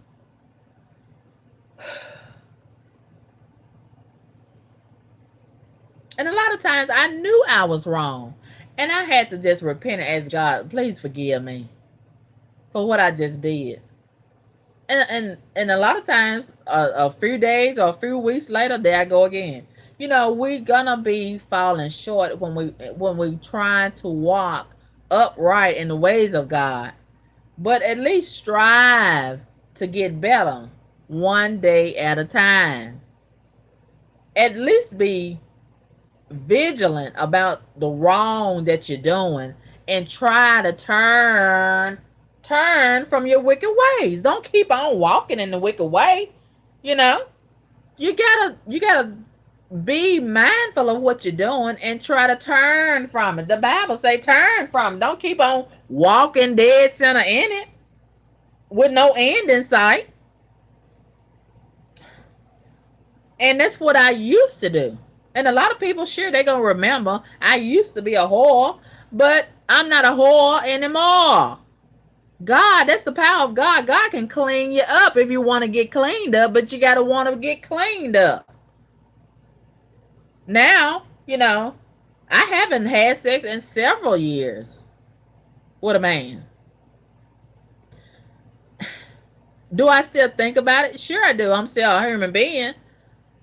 And a lot of times I knew I was wrong. And I had to just repent and ask God, please forgive me for what I just did. And a lot of times, a few days or a few weeks later, there I go again. You know, we're gonna be falling short when we try to walk upright in the ways of God. But at least strive to get better one day at a time. At least be vigilant about the wrong that you're doing and try to turn from your wicked ways. Don't keep on walking in the wicked way. You know, you gotta be mindful of what you're doing and try to turn from it. The Bible say turn from it. Don't keep on walking dead center in it with no end in sight. And that's what I used to do. And a lot of people, sure, they're going to remember I used to be a whore, but I'm not a whore anymore. God, that's the power of God. God can clean you up if you want to get cleaned up, but you got to want to get cleaned up. Now, you know, I haven't had sex in several years with a man. Do I still think about it? Sure, I do. I'm still a human being.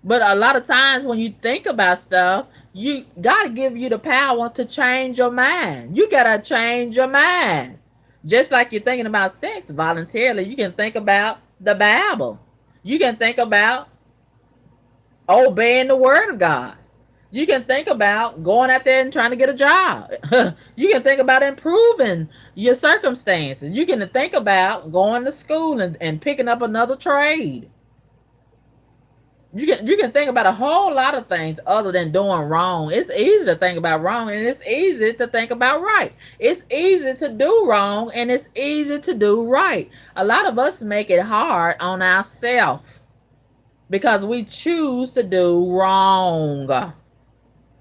But a lot of times when you think about stuff, you gotta give you the power to change your mind. You gotta change your mind. Just like you're thinking about sex voluntarily, you can think about the Bible. You can think about obeying the word of God. You can think about going out there and trying to get a job. You can think about improving your circumstances. You can think about going to school and picking up another trade. You can think about a whole lot of things other than doing wrong. It's easy to think about wrong and it's easy to think about right. It's easy to do wrong and it's easy to do right. A lot of us make it hard on ourselves because we choose to do wrong.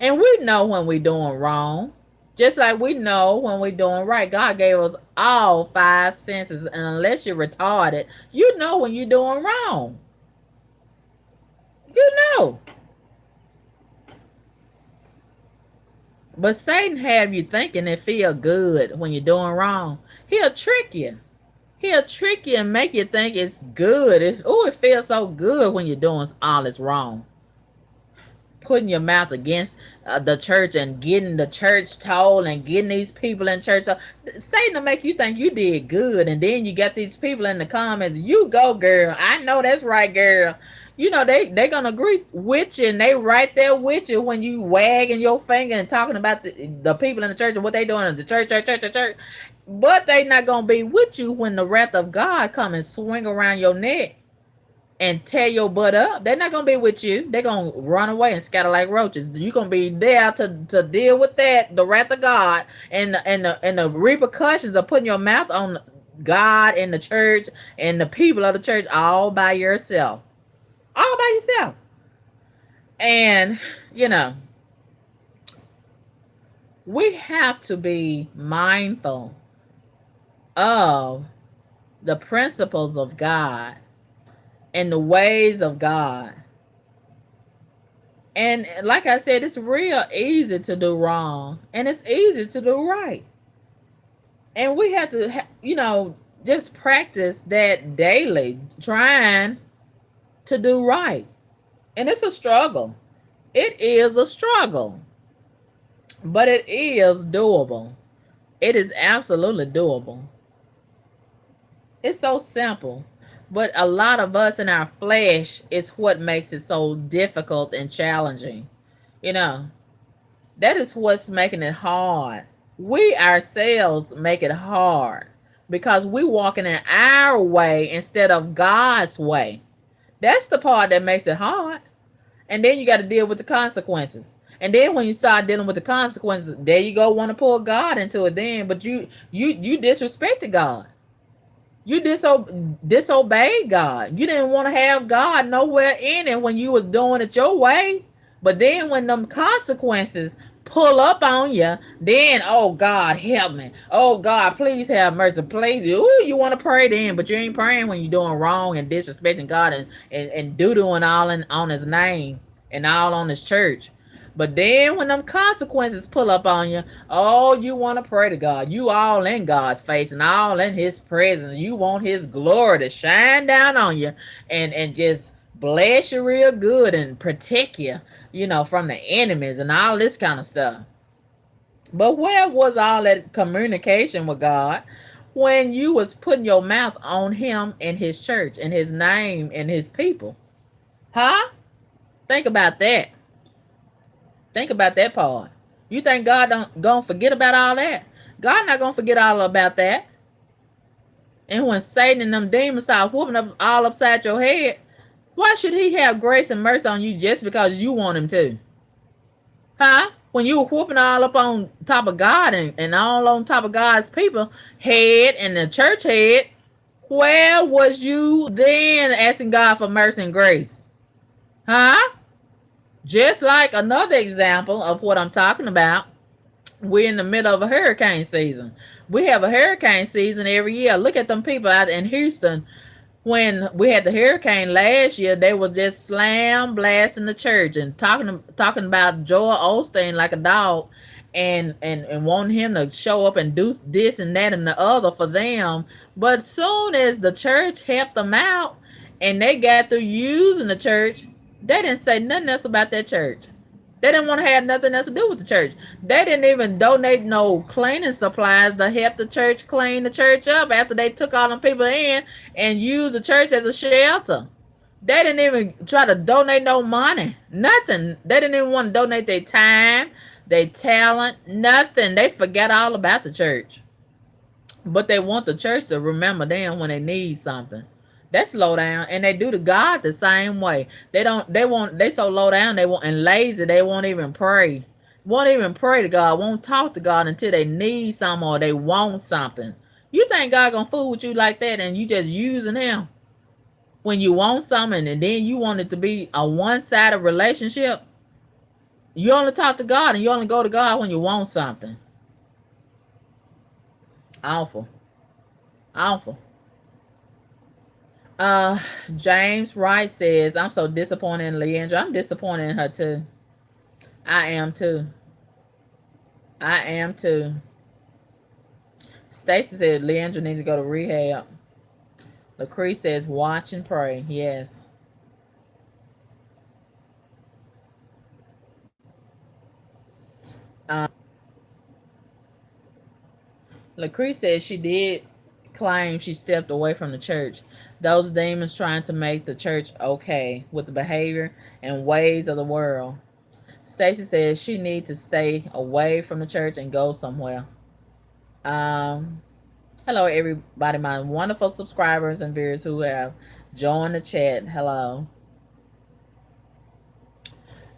And we know when we're doing wrong. Just like we know when we're doing right. God gave us all five senses. And unless you're retarded, you know when you're doing wrong. You know. But Satan have you thinking it feel good when you're doing wrong. He'll trick you. He'll trick you and make you think it's good. It feels so good when you're doing all this wrong. Putting your mouth against the church and getting the church told and getting these people in church. So Satan will make you think you did good. And then you got these people in the comments. You go, girl. I know that's right, girl. You know, they going to agree with you and they right there with you when you wagging your finger and talking about the people in the church and what they doing in the church. But they not going to be with you when the wrath of God come and swing around your neck and tear your butt up. They're not gonna be with you. They're gonna run away and scatter like roaches. You're gonna be there to deal with that, the wrath of God, and the repercussions of putting your mouth on God and the church and the people of the church all by yourself. All by yourself. And you know, we have to be mindful of the principles of God and the ways of God. And like I said, it's real easy to do wrong and it's easy to do right. And we have to, just practice that daily, trying to do right. And it's a struggle. It is a struggle, but it is doable. It is absolutely doable. It's so simple. But a lot of us in our flesh is what makes it so difficult and challenging. You know, that is what's making it hard. We ourselves make it hard because we walking in our way instead of God's way. That's the part that makes it hard. And then you got to deal with the consequences. And then when you start dealing with the consequences, there you go, want to pull God into it then. But you disrespected God. You disobeyed God. You didn't want to have God nowhere in it when you was doing it your way. But then when them consequences pull up on you, then, oh, God, help me. Oh, God, please have mercy. Please. Ooh, you want to pray then, but you ain't praying when you're doing wrong and disrespecting God and doo-dooing all on his name and all on his church. But then when them consequences pull up on you, oh, you want to pray to God. You all in God's face and all in his presence. You want his glory to shine down on you and just bless you real good and protect you, from the enemies and all this kind of stuff. But where was all that communication with God when you was putting your mouth on him and his church and his name and his people? Huh? Think about that. Think about that part. You think God don't gonna forget about all that? God not gonna forget all about that. And when Satan and them demons start whooping up all upside your head, why should he have grace and mercy on you just because you want him to? Huh? When you were whooping all up on top of God and all on top of God's people head and the church head, where was you then asking God for mercy and grace? Huh? Just like another example of what I'm talking about, we're in the middle of a hurricane season. We have a hurricane season every year. Look at them people out in Houston When we had the hurricane last year, they was just slam blasting the church and talking about Joel Osteen like a dog, and wanting him to show up and do this and that and the other for them. But soon as the church helped them out and they got through using the church, they didn't say nothing else about that church. They didn't want to have nothing else to do with the church. They didn't even donate no cleaning supplies to help the church clean the church up after they took all them people in and used the church as a shelter. They didn't even try to donate no money. Nothing. They didn't even want to donate their time, their talent, nothing. They forgot all about the church. But they want the church to remember them when they need something. That's low down, and they do to God the same way. They don't. They won't. They so low down. They won't and lazy. They won't even pray. Won't even pray to God. Won't talk to God until they need something or they want something. You think God gonna fool with you like that, and you just using Him when you want something, and then you want it to be a one-sided relationship? You only talk to God, and you only go to God when you want something. Awful, awful. Uh, James Wright says, "I'm so disappointed in Leandra. I'm disappointed in her too. I am too. I am too." Stacy said Leandra needs to go to rehab. LaCree says, "Watch and pray." Yes. Um, LaCree says she did claim she stepped away from the church. Those demons trying to make the church okay with the behavior and ways of the world. Stacy says she needs to stay away from the church and go somewhere. Um, Hello, everybody, my wonderful subscribers and viewers who have joined the chat. Hello.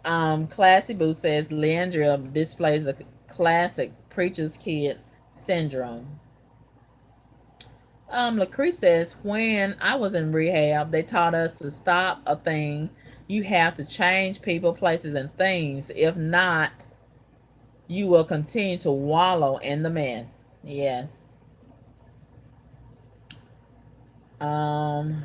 Classy Boo says Leandria displays a classic preacher's kid syndrome. LaCree says, when I was in rehab, they taught us to stop a thing. You have to change people, places, and things. If not, you will continue to wallow in the mess. Yes. Um,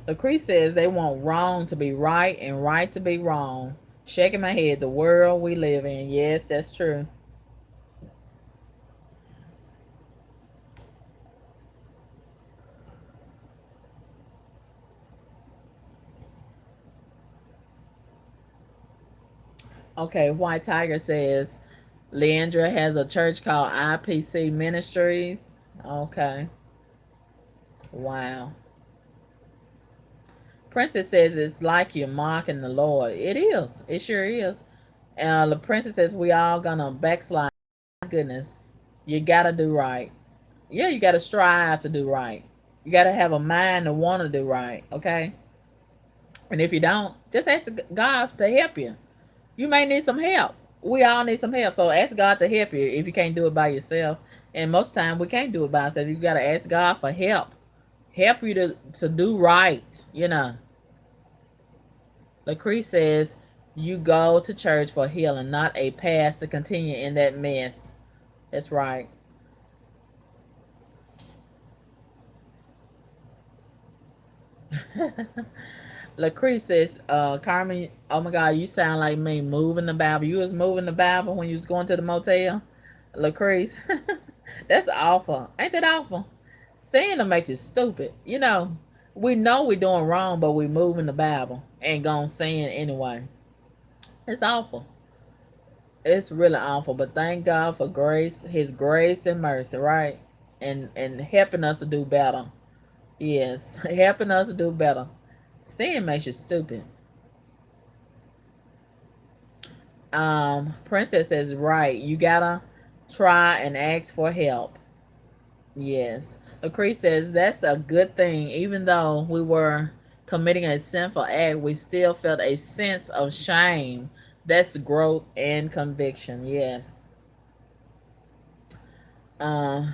LaCree says they want wrong to be right and right to be wrong. Shaking my head, the world we live in. Yes, that's true. Okay, White Tiger says Leandra has a church called IPC Ministries. Okay. Wow. Princess says it's like you're mocking the Lord. It is. It sure is. The princess says we all gonna backslide. My goodness. You gotta do right. Yeah, you gotta strive to do right. You gotta have a mind to want to do right. Okay. And if you don't, just ask God to help you. You may need some help. We all need some help. So ask God to help you if you can't do it by yourself. And most time we can't do it by ourselves. You gotta ask God for help. Help you to do right. You know. LaCree says you go to church for healing, not a pass to continue in that mess. That's right. LaCree says, Carmen, oh my God, you sound like me moving the Bible. You was moving the Bible when you was going to the motel. LaCree, that's awful. Ain't that awful? Sin to make you stupid. You know we're doing wrong, but we moving the Bible and gonna sin anyway. It's awful. It's really awful. But thank God for grace, His grace and mercy, right? And helping us to do better. Yes, helping us to do better. Sin makes you stupid. Princess says, right, you gotta try and ask for help. Yes. Lucrece says that's a good thing. Even though we were committing a sinful act, we still felt a sense of shame. That's growth and conviction. Yes. Uh,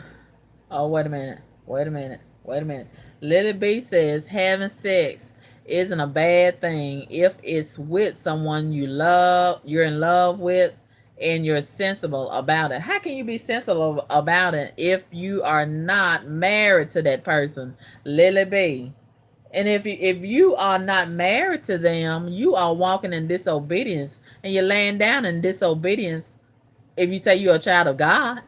oh, wait a minute. Wait a minute. Wait a minute. Lily B says having sex isn't a bad thing if it's with someone you're in love with and you're sensible about it. How can you be sensible about it if you are not married to that person, Lily B? And if you are not married to them, you are walking in disobedience, and you're laying down in disobedience. If you say you're a child of God,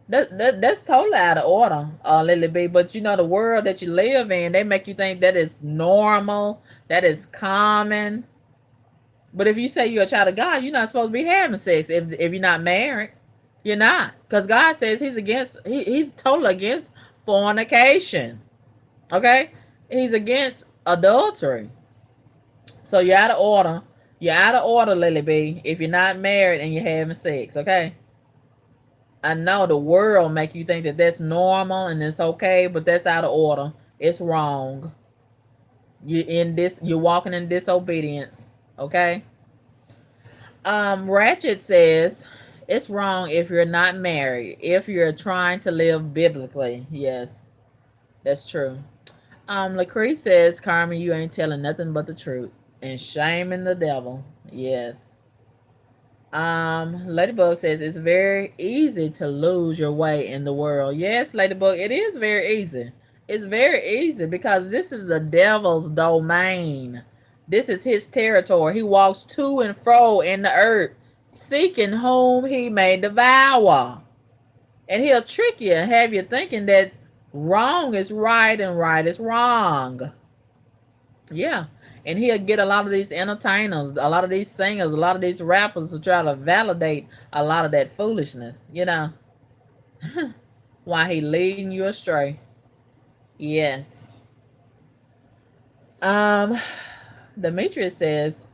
that's totally out of order, Lily B. But you know the world that you live in, they make you think that is normal, that is common. But if you say you're a child of God, you're not supposed to be having sex if you're not married. You're not, because God says he's totally against fornication. Okay, he's against adultery. So you're out of order. You're out of order, Lily B. If you're not married and you're having sex. Okay. I know the world make you think that that's normal and it's okay, but that's out of order. It's wrong. You're walking in disobedience. Okay. Ratchet says it's wrong if you're not married, if you're trying to live biblically. Yes, that's true. Lacree says, Carmen, you ain't telling nothing but the truth. And shaming the devil. Yes. Ladybug says it's very easy to lose your way in the world. Yes, Ladybug, it is very easy. It's very easy because this is the devil's domain. This is his territory. He walks to and fro in the earth, seeking whom he may devour. And he'll trick you and have you thinking that wrong is right and right is wrong. Yeah. And he'll get a lot of these entertainers, a lot of these singers, a lot of these rappers to try to validate a lot of that foolishness, while he leading you astray. Yes. Um, Demetrius says,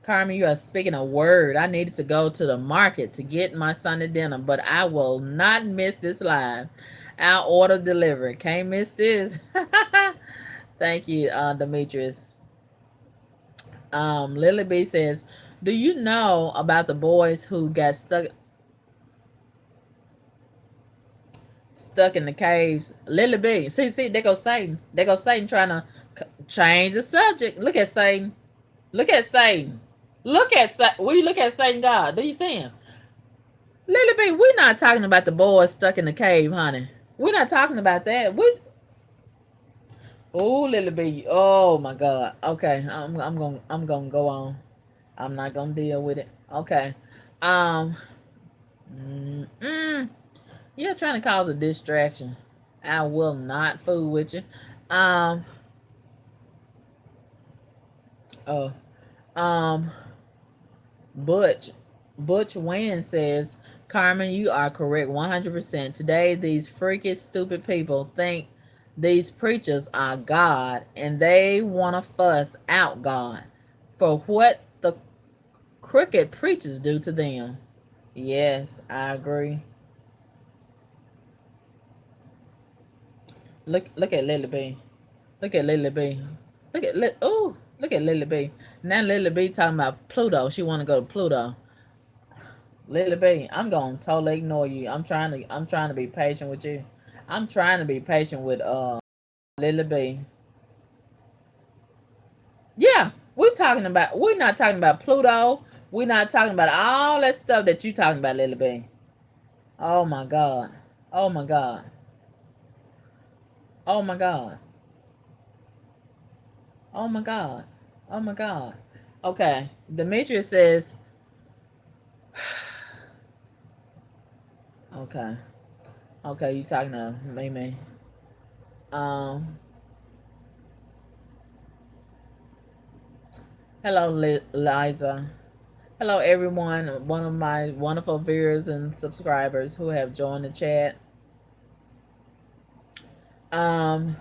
Carmen, you are speaking a word. I needed to go to the market to get my Sunday dinner, but I will not miss this live. I'll order delivery. Can't miss this. Thank you, Demetrius. Lily B says, do you know about the boys who got stuck in the caves? Lily B, see, there goes Satan. There goes Satan trying to change the subject. Look at Satan. Look at Satan. Look at Satan. We look at Satan God. Do you see him? Lily B, we're not talking about the boys stuck in the cave, honey. We're not talking about that. Oh, Lily B. Oh my God. Okay, I'm gonna go on. I'm not gonna deal with it. Okay. Um. Mm, you're trying to cause a distraction. I will not fool with you. Um. Oh. Um. Butch. Butch Wayne says, Carmen, you are correct 100%. Today, these freaky, stupid people think these preachers are God and they want to fuss out God for what the crooked preachers do to them. Yes, I agree. Look at Lily B. Look at Lily B. Look at Lily B. Now Lily B talking about Pluto. She want to go to Pluto. Lily B, I'm gonna totally ignore you. I'm trying to be patient with you. I'm trying to be patient with Lily B. Yeah, we're not talking about Pluto. We're not talking about all that stuff that you talking about, Lily B. Oh my God. Oh my God. Oh my God. Oh my God. Oh my God. Okay. Demetrius says, okay. Okay, you talking to me. Um, hello, Liza. Hello, everyone. One of my wonderful viewers and subscribers who have joined the chat. Um,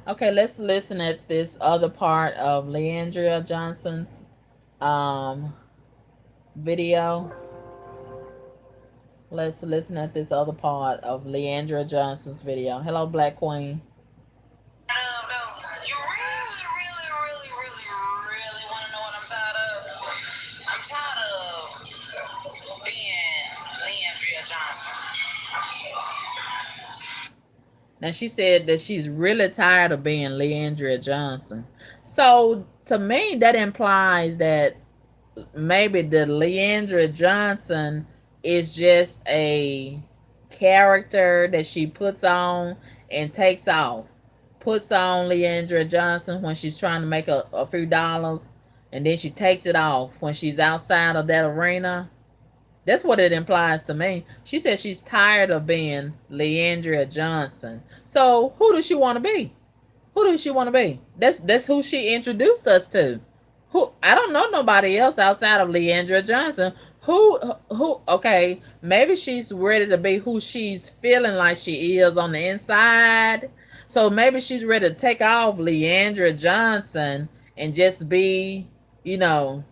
okay, let's listen at this other part of LeAndria Johnson's um video. Let's listen at this other part of LeAndria Johnson's video. Hello, Black Queen. No. You really, really, really, really, really want to know what I'm tired of? I'm tired of being LeAndria Johnson. Now she said that she's really tired of being LeAndria Johnson. So to me, that implies that maybe the LeAndria Johnson is just a character that she puts on and takes off. Puts on LeAndria Johnson when she's trying to make a few dollars, and then she takes it off when she's outside of that arena. That's what it implies to me. She said she's tired of being LeAndria Johnson. So who does she want to be? Who does she want to be? That's who she introduced us to. Who I don't know nobody else outside of LeAndria Johnson. Who? Okay, maybe she's ready to be who she's feeling like she is on the inside. So maybe she's ready to take off LeAndria Johnson and just be, you know,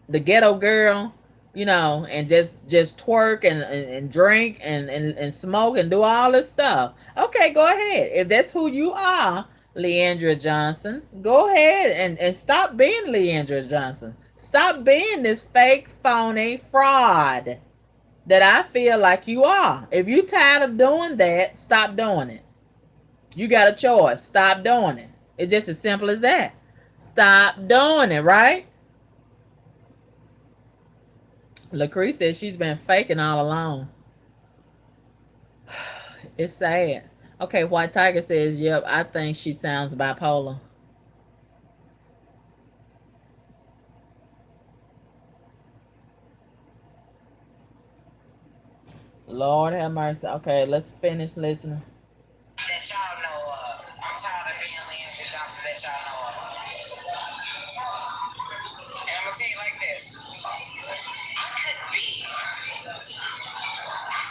the ghetto girl, and just twerk and drink and smoke and do all this stuff. Okay, go ahead. If that's who you are, LeAndria Johnson, go ahead and stop being LeAndria Johnson. Stop being this fake, phony fraud that I feel like you are. If you tired of doing that, stop doing it. You got a choice. Stop doing it. It's just as simple as that. Stop doing it, right? LaCree says she's been faking all along. It's sad. Okay, White Tiger says, yep, I think she sounds bipolar. Lord have mercy. Okay, let's finish listening. That y'all know of. I'm tired of being LeAndria Johnson that y'all know of. And I'm gonna tell you like this. I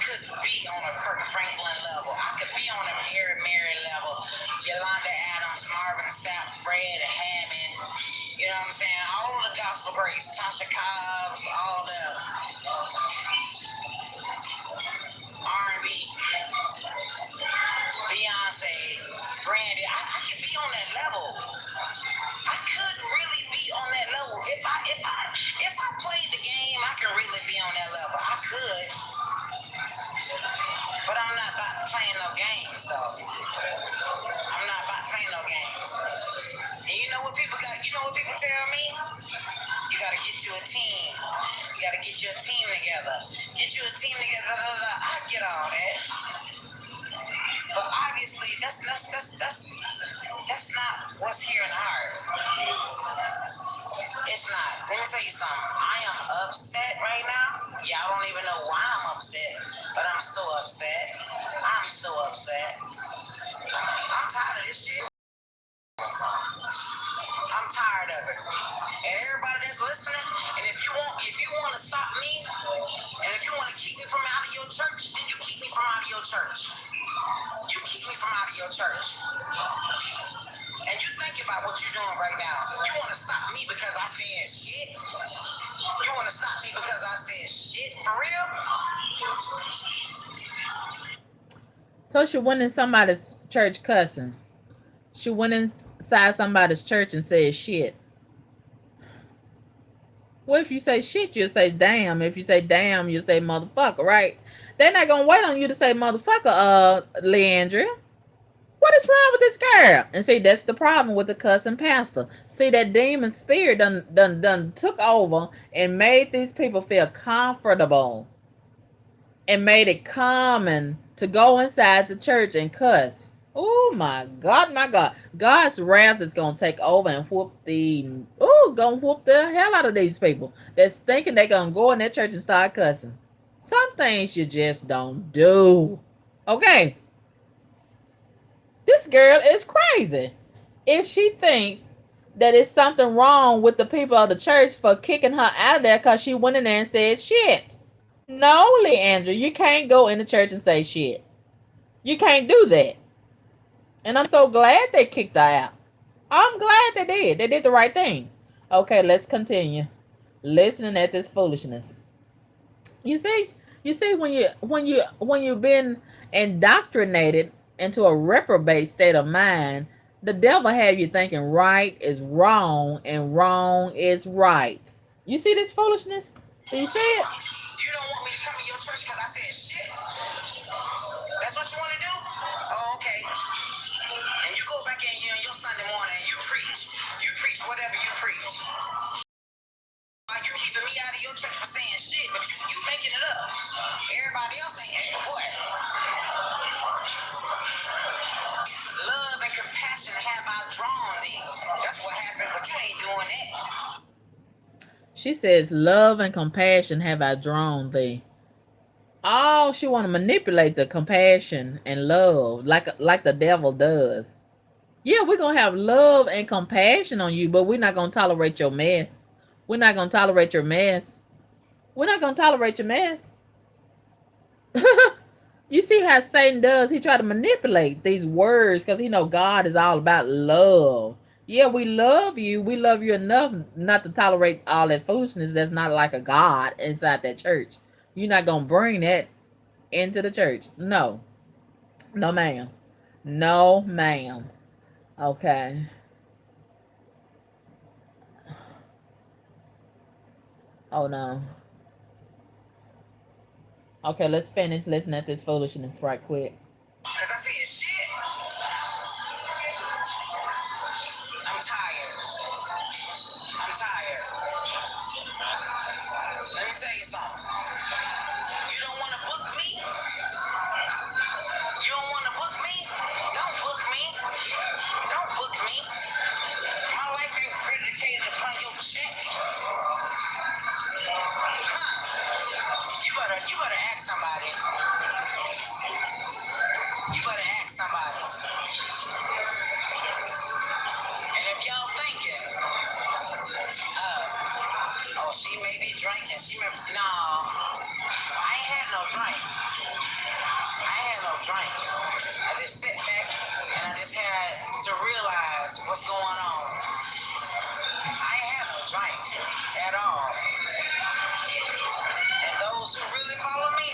could be on a Kirk Franklin level. I could be on a Mary level. Yolanda Adams, Marvin Sapp, Fred Hammond. You know what I'm saying? All of the gospel greats, Tasha Cobbs, all the R&B, Beyonce, Brandy. I could be on that level. I could really be on that level. If I played the game, I could really be on that level. I could. But I'm not about playing no games, though. I'm not about playing no games. And you know what people tell me? You gotta get you a team. You gotta get you a team together. Get you a team together. I get all that. But obviously, that's not what's here in the heart. It's not. Let me tell you something. I am upset right now. Y'all don't even know why I'm upset, but I'm so upset. I'm so upset. I'm tired of this shit. I'm tired of it. And everybody that's listening, and if you want to stop me, and if you want to keep me from out of your church, then you keep me from out of your church. You keep me from out of your church. And you think about what you're doing right now. You want to stop me because I said shit? You want to stop me because I said shit? For real? So she went in somebody's church cussing. She went inside somebody's church and said shit. Well, if you say shit, you'll say damn. If you say damn, you'll say motherfucker, right? They're not gonna wait on you to say motherfucker, LeAndria. What is wrong with this girl? And see, that's the problem with the cussing pastor. See, that demon spirit done took over and made these people feel comfortable and made it common to go inside the church and cuss. Oh my God, my God. God's wrath is gonna take over and gonna whoop the hell out of these people that's thinking they're gonna go in that church and start cussing. Some things you just don't do. Okay. This girl is crazy. If she thinks that it's something wrong with the people of the church for kicking her out of there because she went in there and said shit. No, LeAndria, you can't go in the church and say shit. You can't do that. And I'm so glad they kicked her out. I'm glad they did. They did the right thing. Okay, let's continue. Listening at this foolishness. You see? You see when you've been indoctrinated into a reprobate state of mind, the devil have you thinking right is wrong and wrong is right. You see this foolishness? Do you see it? You don't want me to come to your church because I said shit? That's what you want to do? go back in you on your Sunday morning and you preach. You preach whatever you preach. Like you keeping me out of your church for saying shit, but you making it up. Everybody else ain't what? Love and compassion have I drawn thee. That's what happened, but you ain't doing that. She says, love and compassion have I drawn thee. Oh, she want to manipulate the compassion and love like the devil does. Yeah, we're going to have love and compassion on you, but we're not going to tolerate your mess. We're not going to tolerate your mess. We're not going to tolerate your mess. You see how Satan does? He try to manipulate these words because he know God is all about love. Yeah, we love you. We love you enough not to tolerate all that foolishness that's not like a God inside that church. You're not going to bring that into the church. No. No, ma'am. No, ma'am. Okay. Oh, no. Okay, let's finish listening at this foolishness right quick. Because I said shit. I'm tired. I'm tired. Let me tell you something. You don't want to book me? You don't want to book me? Don't book me. Don't book me. My life ain't predicated upon your check. You better ask somebody. You better ask somebody. And if y'all thinking, oh, she may be drinking. No, I ain't had no drink. I ain't had no drink. I just sat back and I just had to realize what's going on. I ain't had no drink at all. And those who really follow me,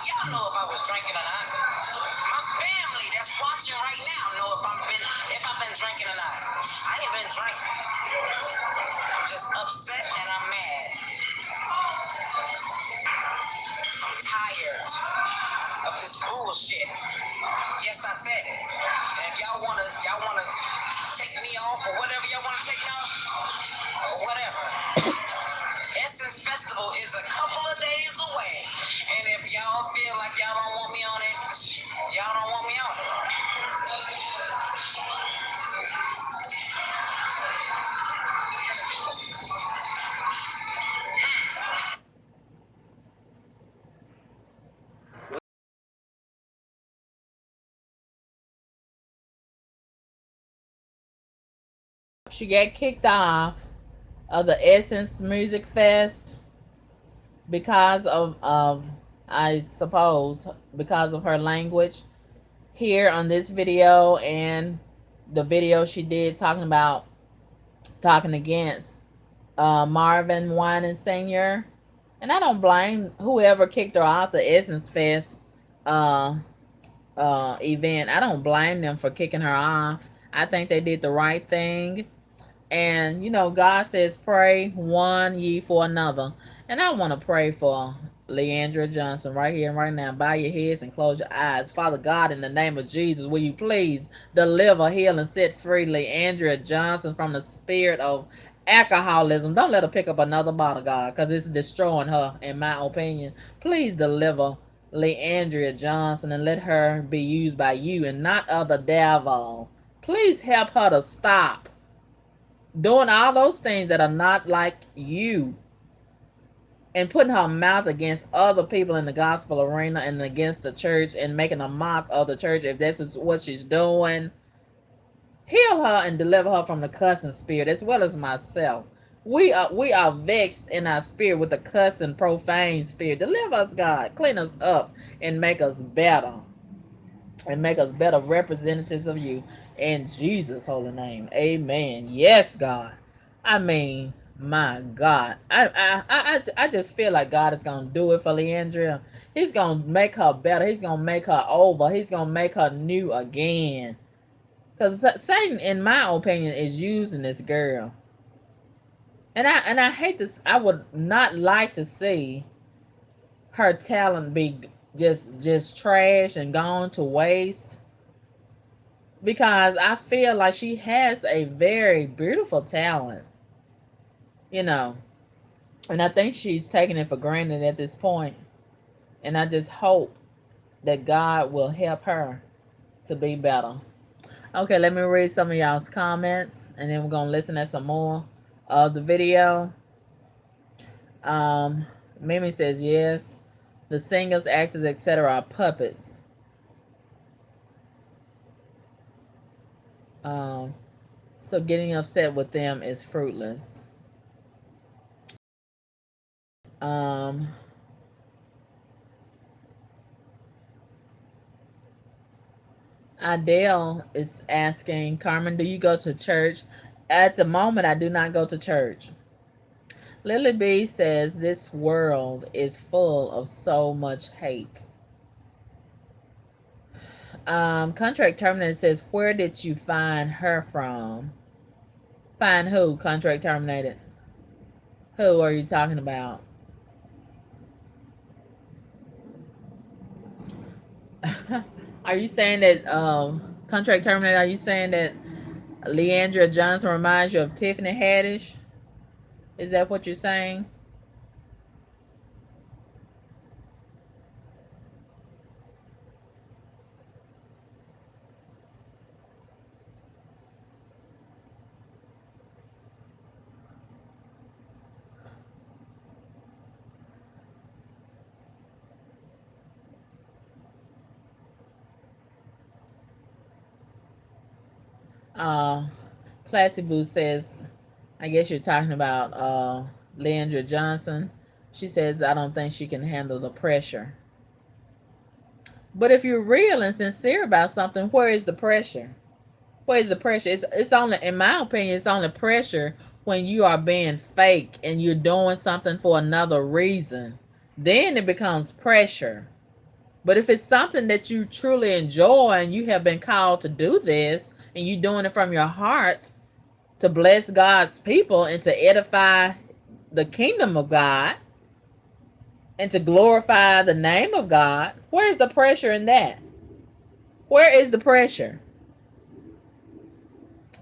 y'all know if I was drinking or not. My family that's watching right now know if I've been drinking or not. I ain't been drinking. I'm just upset and I'm mad. I'm tired of this bullshit. Yes, I said it. And if y'all wanna take me off or whatever y'all wanna take me off, or whatever. Essence Festival is a couple of days away. And if y'all feel like y'all don't want me on it, y'all don't want me on it. She got kicked off of the Essence Music Fest because of I suppose because of her language here on this video and the video she did talking against Marvin Wine Sr. And I don't blame whoever kicked her off the Essence Fest uh, event. I don't blame them for kicking her off. I think they did the right thing. And you know, God says, pray one ye for another. And I want to pray for LeAndria Johnson right here and right now. Bow your heads and close your eyes. Father God, in the name of Jesus, will you please deliver, heal, and set free LeAndria Johnson from the spirit of alcoholism. Don't let her pick up another bottle, God, because it's destroying her, in my opinion. Please deliver LeAndria Johnson and let her be used by you and not of the devil. Please help her to stop doing all those things that are not like you and putting her mouth against other people in the gospel arena and against the church and making a mock of the church. If this is what she's doing, heal her and deliver her from the cussing spirit as well as myself. We are vexed in our spirit with the cussing profane spirit. Deliver us, God. Clean us up and make us better. And make us better representatives of you. In Jesus' holy name. Amen. Yes, God. I mean, my God. I just feel like God is going to do it for LeAndria. He's going to make her better. He's going to make her over. He's going to make her new again. Because Satan, in my opinion, is using this girl. And I hate this. I would not like to see her talent be just trash and gone to waste. because I feel like she has a very beautiful talent, you know, and I think she's taking it for granted at this point. And I just hope that God will help her to be better. Okay, let me read some of y'all's comments and then we're going to listen to some more of the video. Um, Mimi says, yes, the singers, actors, etc. are puppets. Um, so getting upset with them is fruitless. Um, Adele is asking, Carmen, do you go to church? At the moment, I do not go to church. Lily B says, this world is full of so much hate. Contract terminated says, where did you find her from? Find who? Contract terminated. Who are you talking about? Are you saying that contract terminated? Are you saying that LeAndria Johnson reminds you of Tiffany Haddish? Is that what you're saying? Uh, Classy Boo says, I guess you're talking about LeAndria Johnson. She says, I don't think she can handle the pressure. But if you're real and sincere about something, where is the pressure? Where is the pressure? It's only, in my opinion, it's only pressure when you are being fake and you're doing something for another reason. Then it becomes pressure. But if it's something that you truly enjoy and you have been called to do this and you're doing it from your heart to bless God's people and to edify the kingdom of God and to glorify the name of God, where's the pressure in that? Where is the pressure?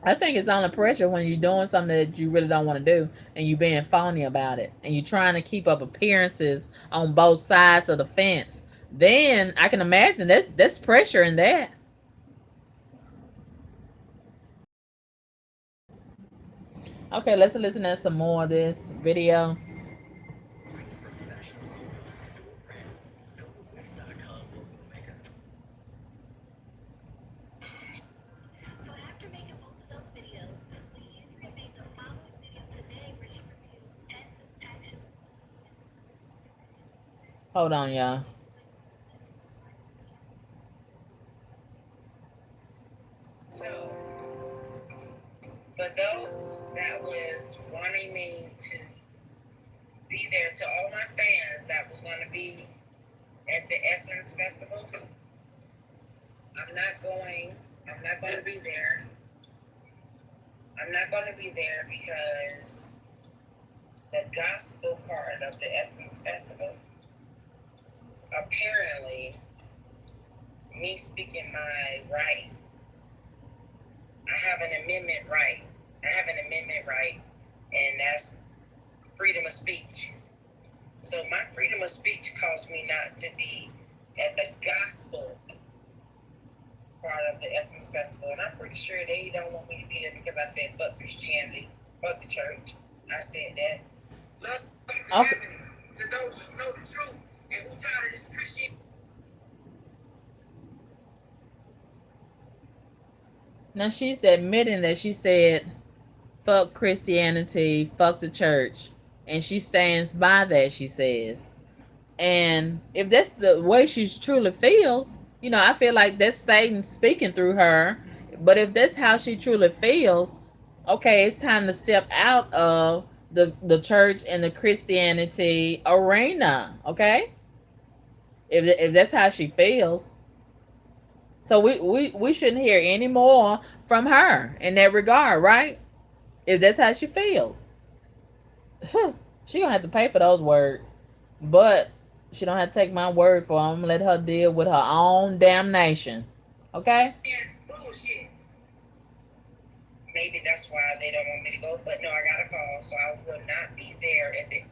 I think it's only pressure when you're doing something that you really don't want to do and you're being phony about it and you're trying to keep up appearances on both sides of the fence. Then I can imagine that's pressure in that. Okay, let's listen to some more of this video. So after making both of those videos, LeAndria made the following video today where she reviews Essence Action. Hold on, y'all. So, for those that was wanting me to be there, to all my fans that was going to be at the Essence Festival, I'm not going to be there. I'm not going to be there because the gospel part of the Essence Festival, apparently, me speaking my right, I have an amendment right. And that's freedom of speech. So my freedom of speech caused me not to be at the gospel part of the Essence Festival. And I'm pretty sure they don't want me to be there because I said fuck Christianity, fuck the church. I said that. Love is happiness to those who know the truth and who tired of this Christianity. Now she's admitting that she said, fuck Christianity, fuck the church. And she stands by that, she says. And if that's the way she truly feels, I feel like that's Satan speaking through her. But if that's how she truly feels, okay, it's time to step out of the church and the Christianity arena, okay? If that's how she feels. So we shouldn't hear any more from her in that regard, right? If that's how she feels. She gonna have to pay for those words. But she don't have to take my word for them. Let her deal with her own damnation. Okay? Bullshit. maybe that's why they don't want me to go. But no, I got a call, so I will not be there at the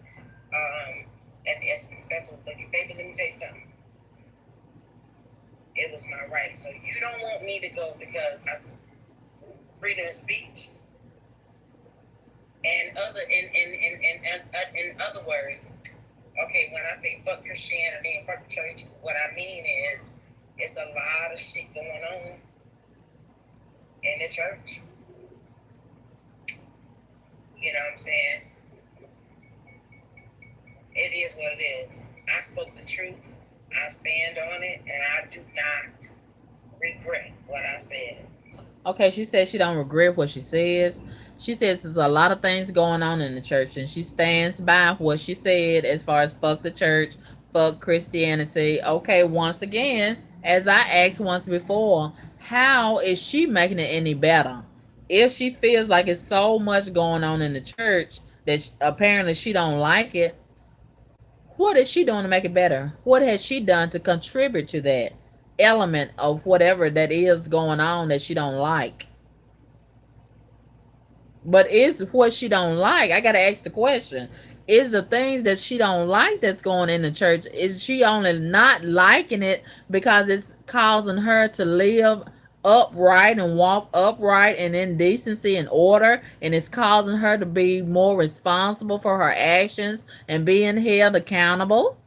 Essence Festival. But baby, let me tell you something. It was my right. So you don't want me to go because I freedom of speech and in other words. Okay, when I say fuck Christianity and fuck the church, what I mean is it's a lot of shit going on in the church. You know what I'm saying? It is what it is. I spoke the truth. I stand on it, and I do not regret what I said. Okay, she said she don't regret what she says. She says there's a lot of things going on in the church, and she stands by what she said as far as fuck the church, fuck Christianity. Okay, once again, as I asked once before, how is she making it any better? If she feels like it's so much going on in the church that apparently she don't like it, what is she doing to make it better? What has she done to contribute to that element of whatever that is going on that she don't like? But is what she don't like, I gotta ask the question, is the things that she don't like that's going in the church, is she only not liking it because it's causing her to live upright and walk upright and in decency and order, and it's causing her to be more responsible for her actions and being held accountable,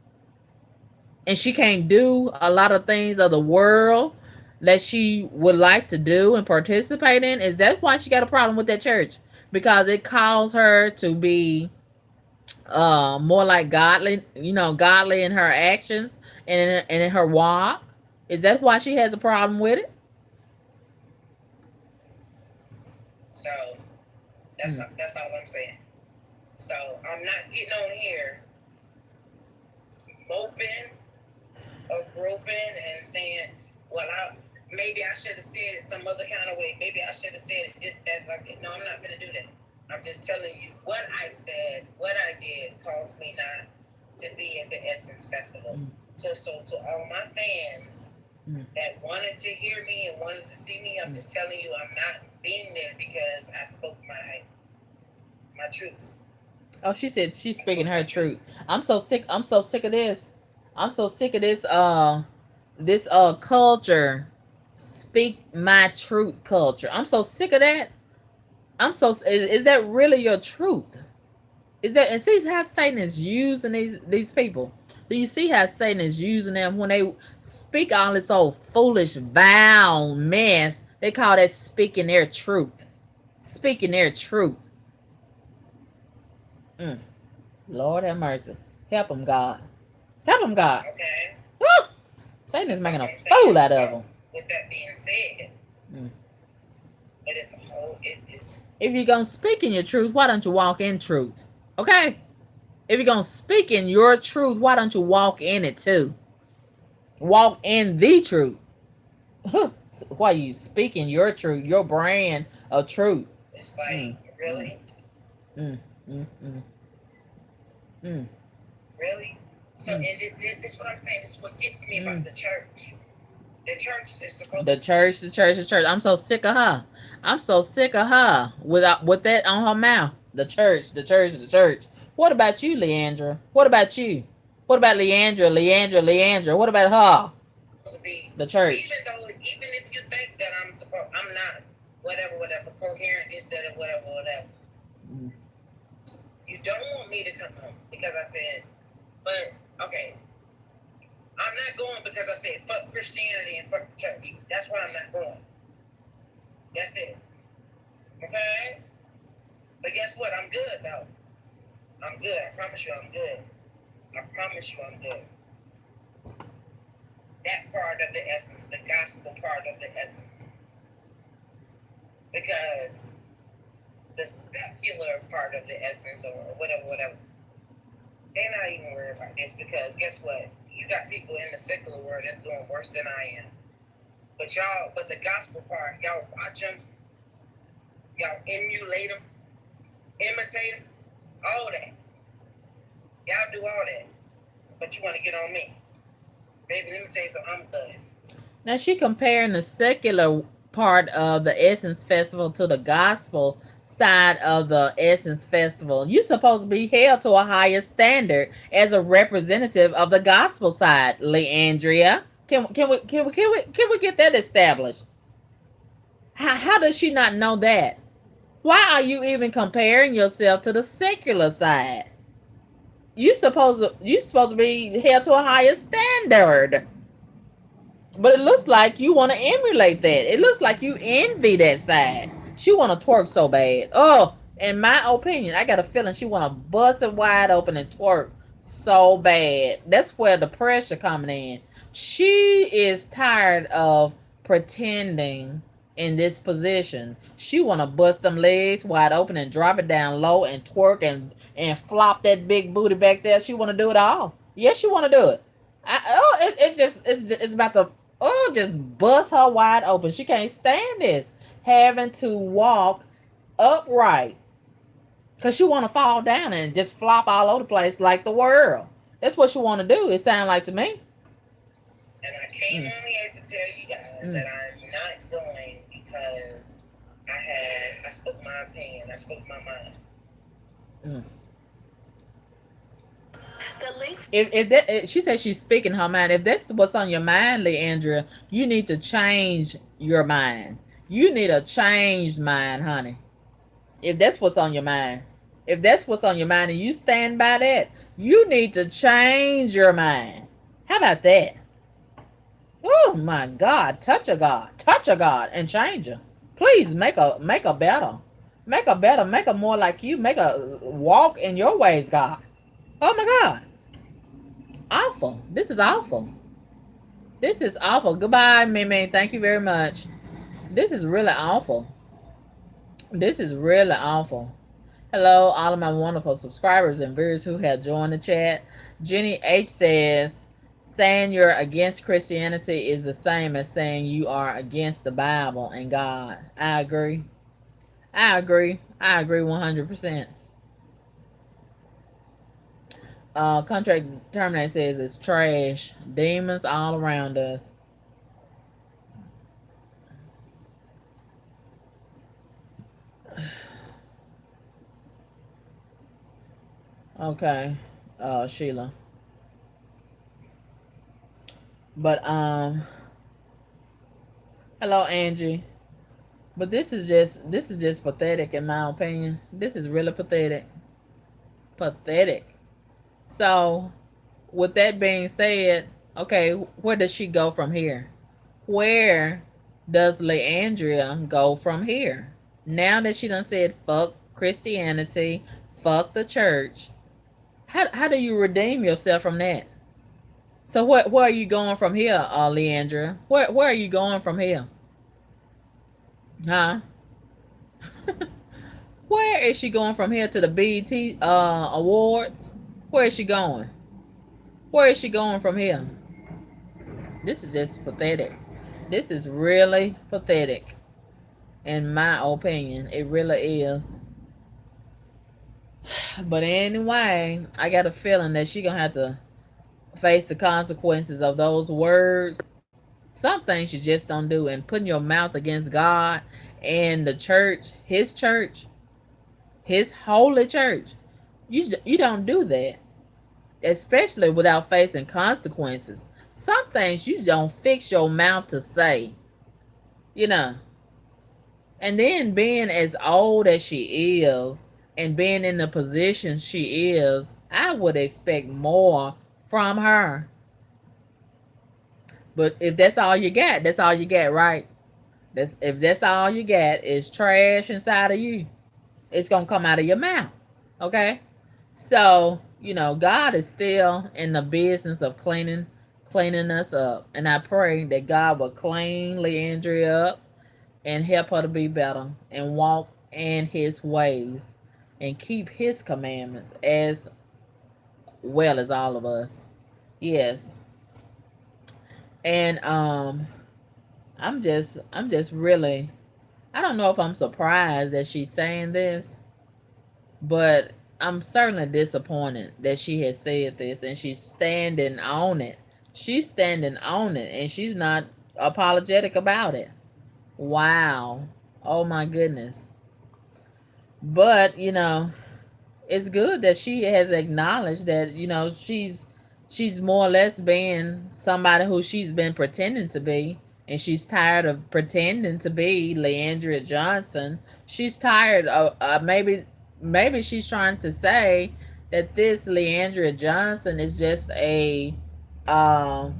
and she can't do a lot of things of the world that she would like to do and participate in? Is that why she got a problem with that church? Because it calls her to be more like godly, godly in her actions and in her walk? Is that why she has a problem with it? So that's all I'm saying. So I'm not getting on here moping or groping and saying, well, maybe I should have said it some other kind of way. Maybe I should have said it this, that, like that. No, I'm not going to do that. I'm just telling you what I said, what I did caused me not to be at the Essence Festival. So to all my fans that wanted to hear me and wanted to see me, I'm just telling you I'm not being there because I spoke my truth. Oh, she said she's speaking her truth. I'm so sick. I'm so sick of this. I'm so sick of this. This culture, speak my truth culture. I'm so sick of that. Is that really your truth? Is that, and see how Satan is using these people? Do you see how Satan is using them when they speak all this old foolish, vile mess? They call that speaking their truth. Speaking their truth. Lord have mercy. Help them, God. Help them, God. Okay. Woo! Satan is making a fool out of them. With that being said, but it's a whole. If you're gonna speak in your truth, why don't you walk in truth? Okay. If you're gonna speak in your truth, why don't you walk in it too? Walk in the truth. Why you speaking your truth, your brand of truth? It's like really. Really? So and this is what I'm saying. This is what gets me about the church. The church is supposed. The church. I'm so sick of her. I'm so sick of her with that on her mouth. The church. What about you, LeAndria? What about you? What about LeAndria? What about her? To be the church. Even if you think that I'm not whatever coherent, this, that, or whatever. You don't want me to come home because I said, but okay. I'm not going because I said fuck Christianity and fuck the church. That's why I'm not going. That's it. Okay? But guess what? I'm good though. I'm good. I promise you I'm good. That part of the essence, the gospel part of the essence. Because the secular part of the essence or whatever, they're not even worried about this because guess what? You got people in the secular world that's doing worse than I am. But the gospel part, y'all watch them, y'all emulate them, imitate them, all that. Y'all do all that. But you want to get on me. Baby, let me tell you something, I'm good. Now she comparing the secular part of the Essence Festival to the gospel side of the Essence Festival. You're supposed to be held to a higher standard as a representative of the gospel side, Leandria. Can we get that established? How does she not know that? Why are you even comparing yourself to the secular side? You supposed to be held to a higher standard. But it looks like you want to emulate that. It looks like you envy that side. She want to twerk so bad. Oh, in my opinion, I got a feeling she want to bust it wide open and twerk so bad. That's where the pressure coming in. She is tired of pretending in this position. She want to bust them legs wide open and drop it down low and twerk and flop that big booty back there. She want to do it all. Yes, she want to do it. It's about to just bust her wide open. She can't stand this having to walk upright because she want to fall down and just flop all over the place like the world. That's what she want to do. It sounds like to me. And I came on here to tell you guys that I'm not going because I spoke my opinion. I spoke my mind. The links. If she says she's speaking her mind, if that's what's on your mind, Leandria, you need to change your mind. You need a changed mind, honey. If that's what's on your mind, if that's what's on your mind, and you stand by that, you need to change your mind. How about that? Oh my God, touch a God, and change her. Please make a better, make a more like you, make a walk in your ways, God. Oh my God. Awful. This is awful. This is awful. Goodbye, Mimi. Thank you very much. This is really awful. This is really awful. Hello, all of my wonderful subscribers and viewers who have joined the chat. Jenny H says, saying you're against Christianity is the same as saying you are against the Bible and God. I agree. I agree. I agree 100%. Contract terminator says it's trash. Demons all around us. Okay, Sheila. But hello Angie. But this is just pathetic in my opinion. This is really pathetic. Pathetic. So, with that being said, okay, where does she go from here? Where does Leandria go from here? Now that she done said fuck Christianity, fuck the church, how do you redeem yourself from that? So where are you going from here, Leandria? Where are you going from here? Huh? Where is she going from here to the BET awards? Where is she going? Where is she going from here? This is just pathetic. This is really pathetic. In my opinion, it really is. But anyway, I got a feeling that she gonna have to face the consequences of those words. Some things you just don't do, and putting your mouth against God and the church, his holy church. You don't do that, especially without facing consequences. Some things you don't fix your mouth to say, you know. And then being as old as she is and being in the position she is, I would expect more from her. But if that's all you got, that's all you got, right? If that's all you got is trash inside of you, it's gonna come out of your mouth. Okay? So, God is still in the business of cleaning us up. And I pray that God will clean Leandria up and help her to be better and walk in his ways and keep his commandments as well as all of us. Yes. And I'm just really, I don't know if I'm surprised that she's saying this, but I'm certainly disappointed that she has said this and she's standing on it. She's standing on it and she's not apologetic about it. Wow. Oh my goodness. But, it's good that she has acknowledged that, she's more or less being somebody who she's been pretending to be, and she's tired of pretending to be LeAndria Johnson. She's tired of, maybe she's trying to say that this LeAndria Johnson is just um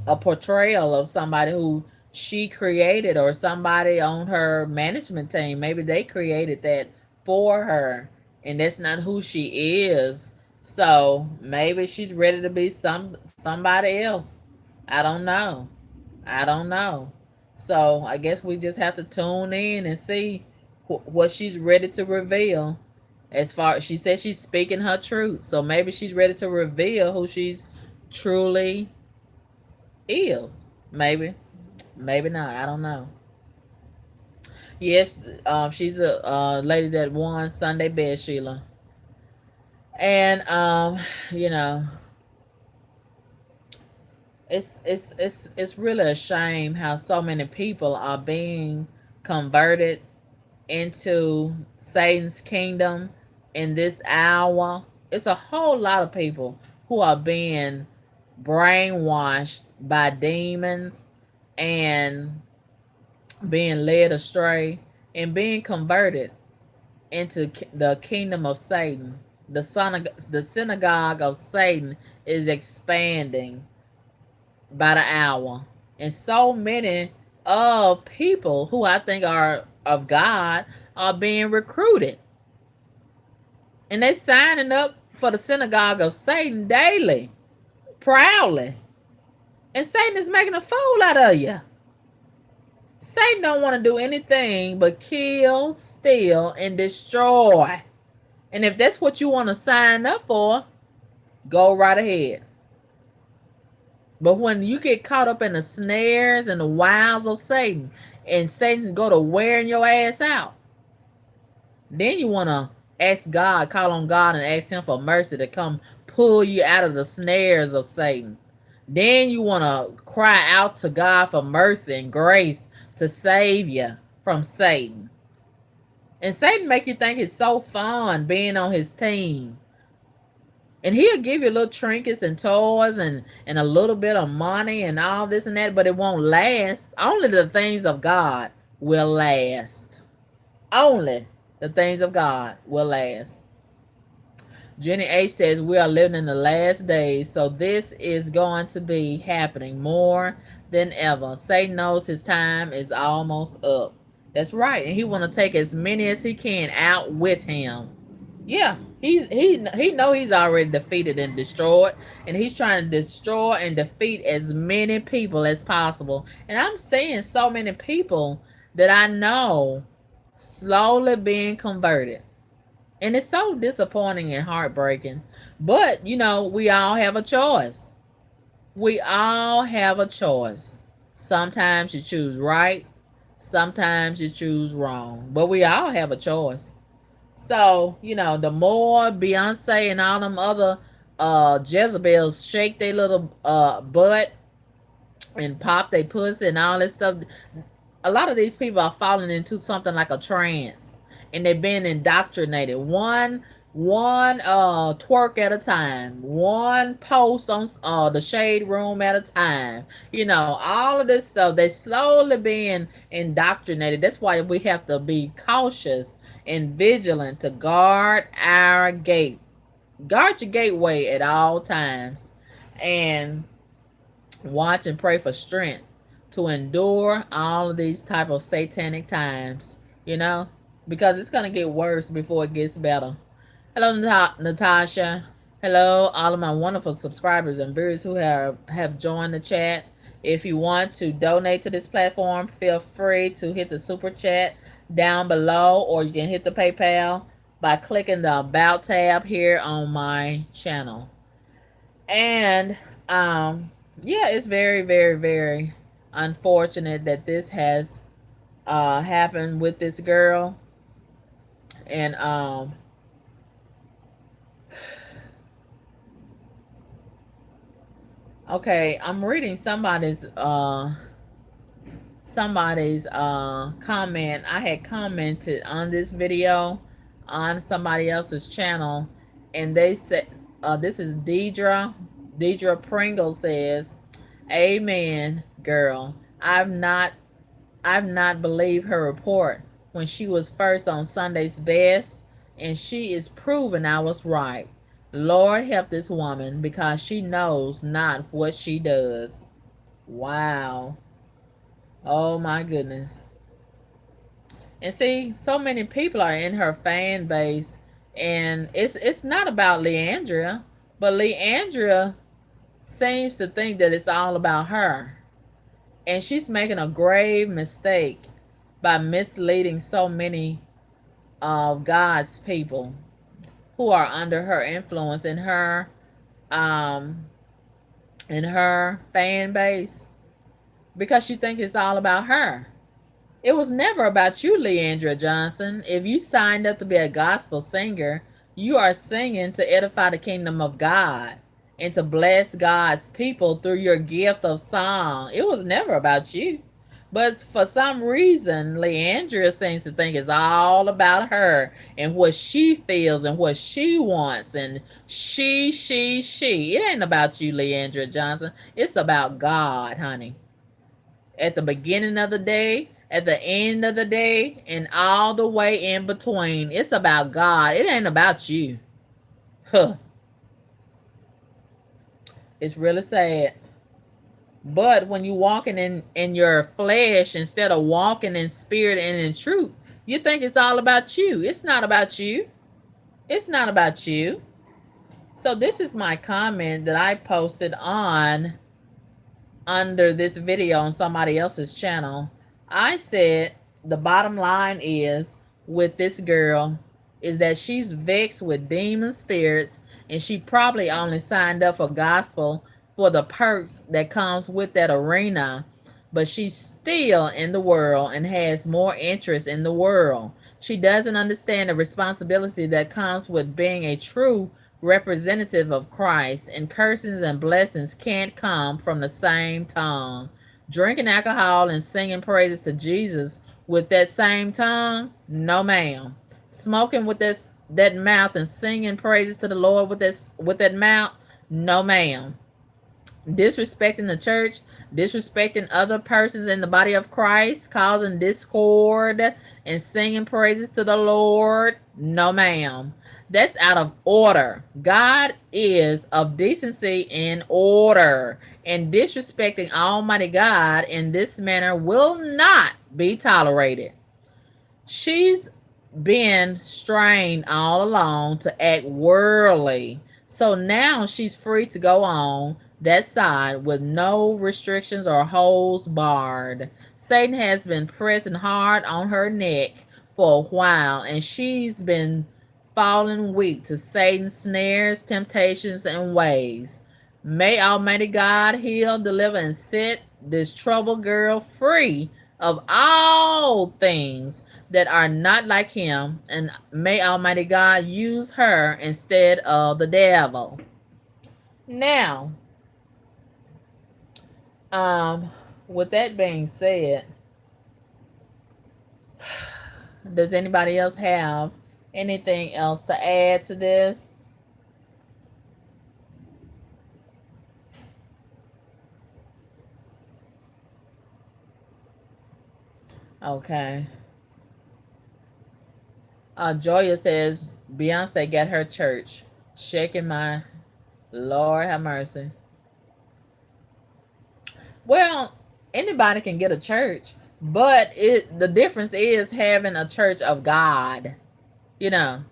a portrayal of somebody who she created, or somebody on her management team. Maybe they created that for her, and that's not who she is. So maybe she's ready to be somebody else. I don't know. I don't know. So I guess we just have to tune in and see what she's ready to reveal. As far as she says, she's speaking her truth, so maybe she's ready to reveal who she's truly is. Maybe, maybe not. I don't know. Yes, she's a lady that won Sunday Best, Sheila, and you know, it's really a shame how so many people are being converted into Satan's kingdom in this hour. It's a whole lot of people who are being brainwashed by demons and being led astray and being converted into the kingdom of Satan. The synagogue of Satan is expanding by the hour. And so many of people who I think are of God are being recruited. And they signing up for the synagogue of Satan daily, proudly. And Satan is making a fool out of you. Satan don't want to do anything but kill, steal, and destroy. And if that's what you want to sign up for, go right ahead. But when you get caught up in the snares and the wiles of Satan, and Satan go to wearing your ass out, then you want to ask God, call on God, and ask Him for mercy to come pull you out of the snares of Satan. Then you want to cry out to God for mercy and grace to save you from Satan. And Satan make you think it's so fun being on his team. And he'll give you little trinkets and toys and a little bit of money and all this and that, but it won't last. Only the things of God will last. Only the things of God will last. Jenny H says we are living in the last days, so this is going to be happening more than ever. Satan knows his time is almost up. That's right, and he want to take as many as he can out with him. Yeah, he know he's already defeated and destroyed, and he's trying to destroy and defeat as many people as possible. And I'm seeing so many people that I know slowly being converted. And it's so disappointing and heartbreaking. But, we all have a choice. We all have a choice. Sometimes you choose right, sometimes you choose wrong. But we all have a choice. So, the more Beyonce and all them other Jezebels shake their little butt and pop their pussy and all this stuff, a lot of these people are falling into something like a trance, and they're being indoctrinated one twerk at a time, one post on the shade room at a time. All of this stuff, they slowly being indoctrinated. That's why we have to be cautious and vigilant to guard our gate. Guard your gateway at all times, and watch and pray for strength to endure all of these type of satanic times, you know, because it's going to get worse before it gets better. Hello, Natasha. Hello, all of my wonderful subscribers and viewers who have joined the chat. If you want to donate to this platform, feel free to hit the super chat down below, or you can hit the PayPal by clicking the About tab here on my channel. And yeah, it's very, very, very unfortunate that this has happened with this girl. And okay, I'm reading somebody's comment. I had commented on this video on somebody else's channel, and they said, this is Deidre Pringle says, "Amen, girl. I've not believed her report when she was first on Sunday's Best, and she is proving I was right. Lord help this woman because she knows not what she does." Wow. Oh my goodness. And see, so many people are in her fan base, and it's not about LeAndria, but LeAndria seems to think that it's all about her. And she's making a grave mistake by misleading so many of God's people who are under her influence um in her fan base, because she thinks it's all about her. It was never about you, LeAndria Johnson. If you signed up to be a gospel singer, you are singing to edify the kingdom of God and to bless God's people through your gift of song. It was never about you. But for some reason, LeAndria seems to think it's all about her and what she feels and what she wants, and she. It ain't about you, LeAndria Johnson. It's about God, honey. At the beginning of the day, at the end of the day, and all the way in between. It's about God. It ain't about you. Huh. It's really sad. But when you walking in your flesh instead of walking in spirit and in truth, you think it's all about you. It's not about you. It's not about you. So this is my comment that I posted on under this video on somebody else's channel. I said the bottom line is with this girl is that she's vexed with demon spirits, and she probably only signed up for gospel for the perks that comes with that arena, but she's still in the world and has more interest in the world. She doesn't understand the responsibility that comes with being a true representative of Christ, and cursings and blessings can't come from the same tongue. Drinking alcohol and singing praises to Jesus with that same tongue? No, ma'am. Smoking with that mouth and singing praises to the Lord with that mouth? No, ma'am. Disrespecting the church, disrespecting other persons in the body of Christ, causing discord, and singing praises to the Lord? No, ma'am. That's out of order. God is of decency and order, and disrespecting Almighty God in this manner will not be tolerated. She's been strained all along to act worldly. So now she's free to go on that side with no restrictions or holds barred. Satan has been pressing hard on her neck for a while, and she's been falling weak to Satan's snares, temptations, and ways. May Almighty God heal, deliver, and set this troubled girl free of all things that are not like him, and may Almighty God use her instead of the devil. Now, with that being said, does anybody else have anything else to add to this? Okay. Joya says Beyonce got her church. Shaking my Lord have mercy. Well, anybody can get a church, but the difference is having a church of God. You know,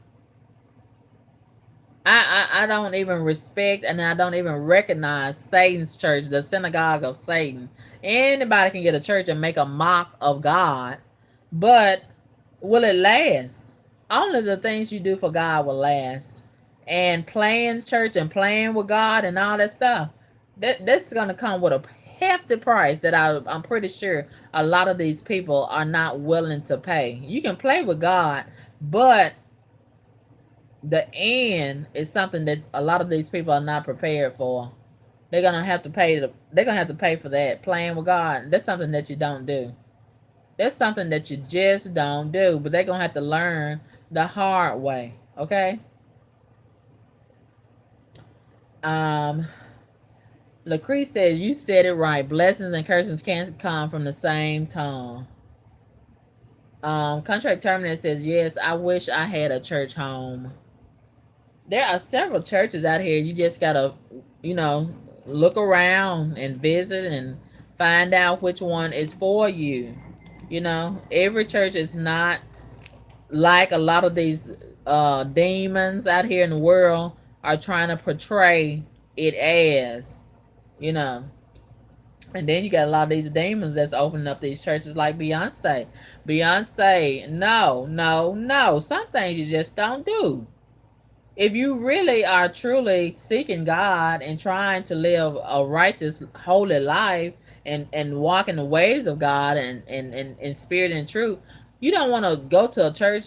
I don't even respect and I don't even recognize Satan's church, the synagogue of Satan. Anybody can get a church and make a mock of God, but will it last? Only the things you do for God will last. And playing church and playing with God and all that stuff, that's gonna come with a hefty price that I'm pretty sure a lot of these people are not willing to pay. You can play with God, but the end is something that a lot of these people are not prepared for. They're gonna have to pay for that. Playing with God, that's something that you don't do. That's something that you just don't do, but they're gonna have to learn the hard way. Okay. Um, Lucrece says you said it right. Blessings and curses can't come from the same tongue. Contract Terminator says yes. I wish I had a church home. There are several churches out here. You just gotta, you know, look around and visit and find out which one is for you. You know, every church is not like a lot of these demons out here in the world are trying to portray it as, you know. And then you got a lot of these demons that's opening up these churches like Beyonce. Beyonce, no, no, no. Some things you just don't do. If you really are truly seeking God and trying to live a righteous, holy life and walk in the ways of God and in spirit and truth, you don't want to go to a church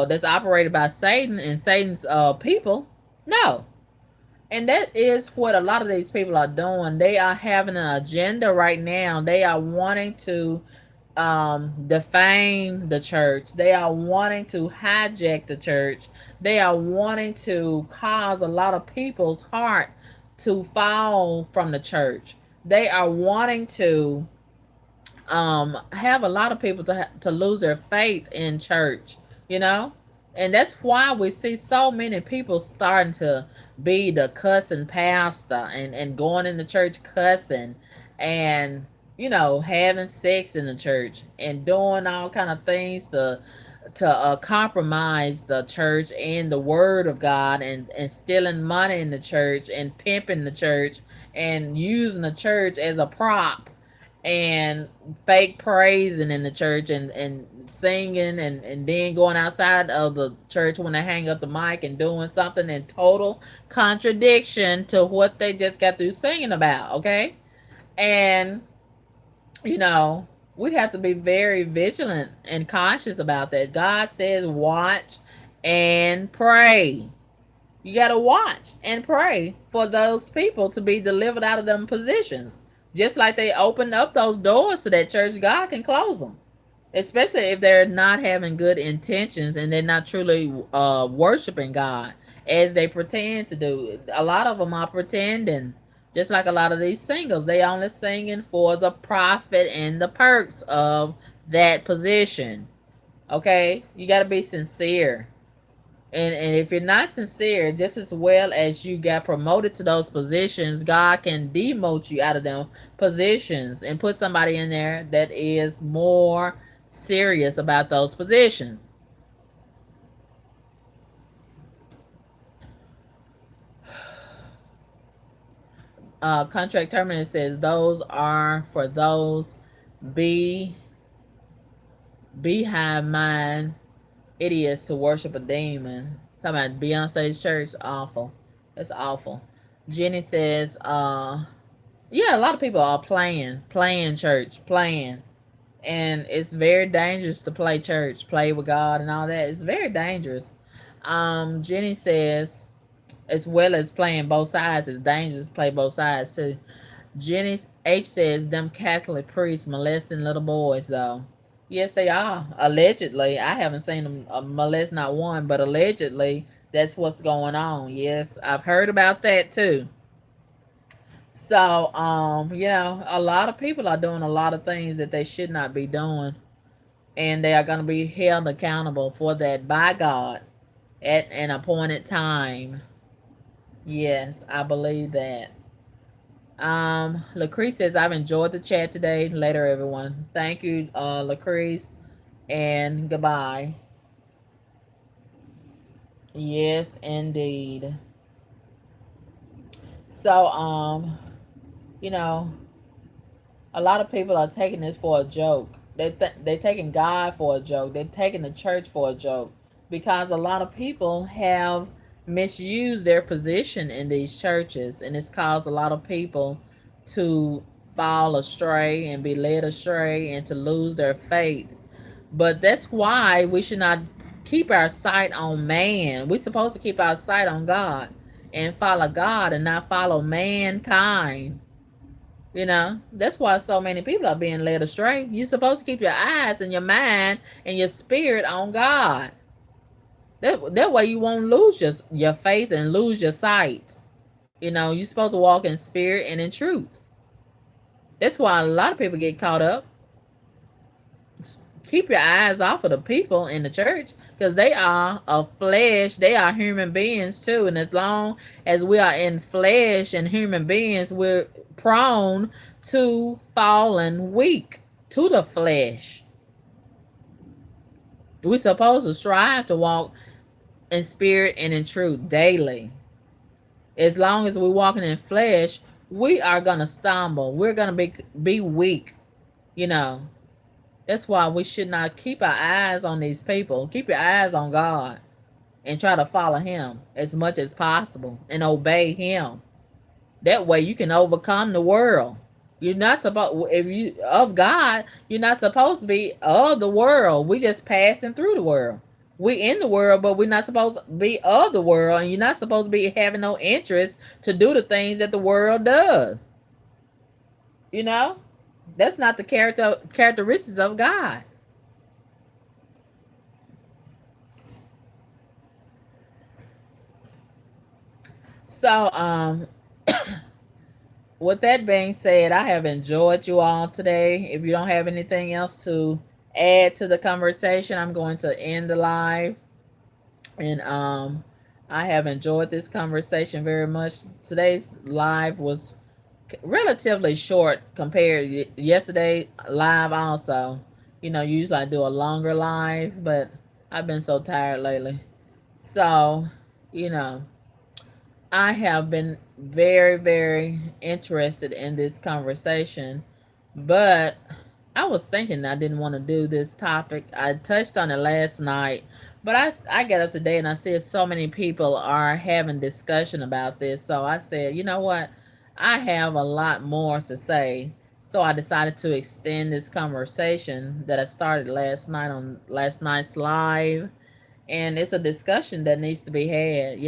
that's operated by Satan and Satan's people. No. And that is what a lot of these people are doing. They are having an agenda right now. They are wanting to defame the church. They are wanting to hijack the church. They are wanting to cause a lot of people's heart to fall from the church. They are wanting to have a lot of people to lose their faith in church, you know. And that's why we see so many people starting to be the cussing pastor and going in the church cussing and, you know, having sex in the church and doing all kind of things to compromise the church and the word of God and stealing money in the church and pimping the church and using the church as a prop and fake praising in the church and singing and then going outside of the church when they hang up the mic and doing something in total contradiction to what they just got through singing about, okay? And, you know, we have to be very vigilant and cautious about that. God says, watch and pray. You got to watch and pray for those people to be delivered out of them positions. Just like they opened up those doors to that church, God can close them. Especially if they're not having good intentions and they're not truly worshiping God as they pretend to do. A lot of them are pretending. Just like a lot of these singles, they only singing for the profit and the perks of that position. Okay? You got to be sincere. And if you're not sincere, just as well as you got promoted to those positions, God can demote you out of them positions and put somebody in there that is more serious about those positions. Contract terminator says those are for those be behind mind idiots to worship a demon. Talking about Beyonce's church, awful. That's awful. Jenny says, yeah, a lot of people are playing church, playing. And it's very dangerous to play church, play with God and all that. It's very dangerous. Jenny says, as well as playing both sides, it's dangerous to play both sides too. Jenny H says, them Catholic priests molesting little boys, though. Yes, they are. Allegedly. I haven't seen them molest not one, but allegedly, that's what's going on. Yes, I've heard about that too. So, yeah, a lot of people are doing a lot of things that they should not be doing, and they are going to be held accountable for that by God at an appointed time. Yes, I believe that. Lucrece says, I've enjoyed the chat today. Later, everyone. Thank you, Lucrece, and goodbye. Yes, indeed. So, you know, a lot of people are taking this for a joke. They're taking God for a joke. They're taking the church for a joke because a lot of people have misused their position in these churches, and it's caused a lot of people to fall astray and be led astray and to lose their faith. But that's why we should not keep our sight on man. We're supposed to keep our sight on God and follow God and not follow mankind. That's why so many people are being led astray. You're supposed to keep your eyes and your mind and your spirit on God. That way you won't lose your faith and lose your sight. You're supposed to walk in spirit and in truth. That's why a lot of people get caught up. Keep your eyes off of the people in the church, because they are of flesh. They are human beings too. And as long as we are in flesh and human beings, we're prone to falling weak to the flesh. We're supposed to strive to walk in spirit and in truth daily. As long as we're walking in flesh, we are gonna stumble. We're gonna be weak. You know. That's why we should not keep our eyes on these people. Keep your eyes on God and try to follow Him as much as possible and obey Him. That way you can overcome the world. You're not supposed, if you of God, you're not supposed to be of the world. We just passing through the world. We in the world, but we're not supposed to be of the world, and you're not supposed to be having no interest to do the things that the world does. You know, that's not the characteristics of God. So, with that being said, I have enjoyed you all today. If you don't have anything else to add to the conversation, I'm going to end the live. And I have enjoyed this conversation very much. Today's live was relatively short compared to yesterday live also. Usually I do a longer live, but I've been so tired lately. So, you know, I have been very, very interested in this conversation, but I was thinking I didn't want to do this topic. I touched on it last night, but I got up today and I see so many people are having discussion about this. So I said, you know what? I have a lot more to say. So I decided to extend this conversation that I started last night on last night's live. And it's a discussion that needs to be had,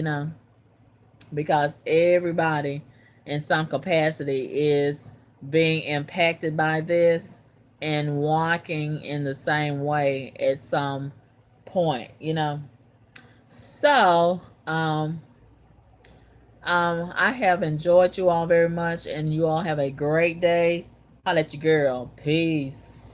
because everybody in some capacity is being impacted by this and walking in the same way at some point. So, I have enjoyed you all very much, and you all have a great day. I'll let you girl. Peace.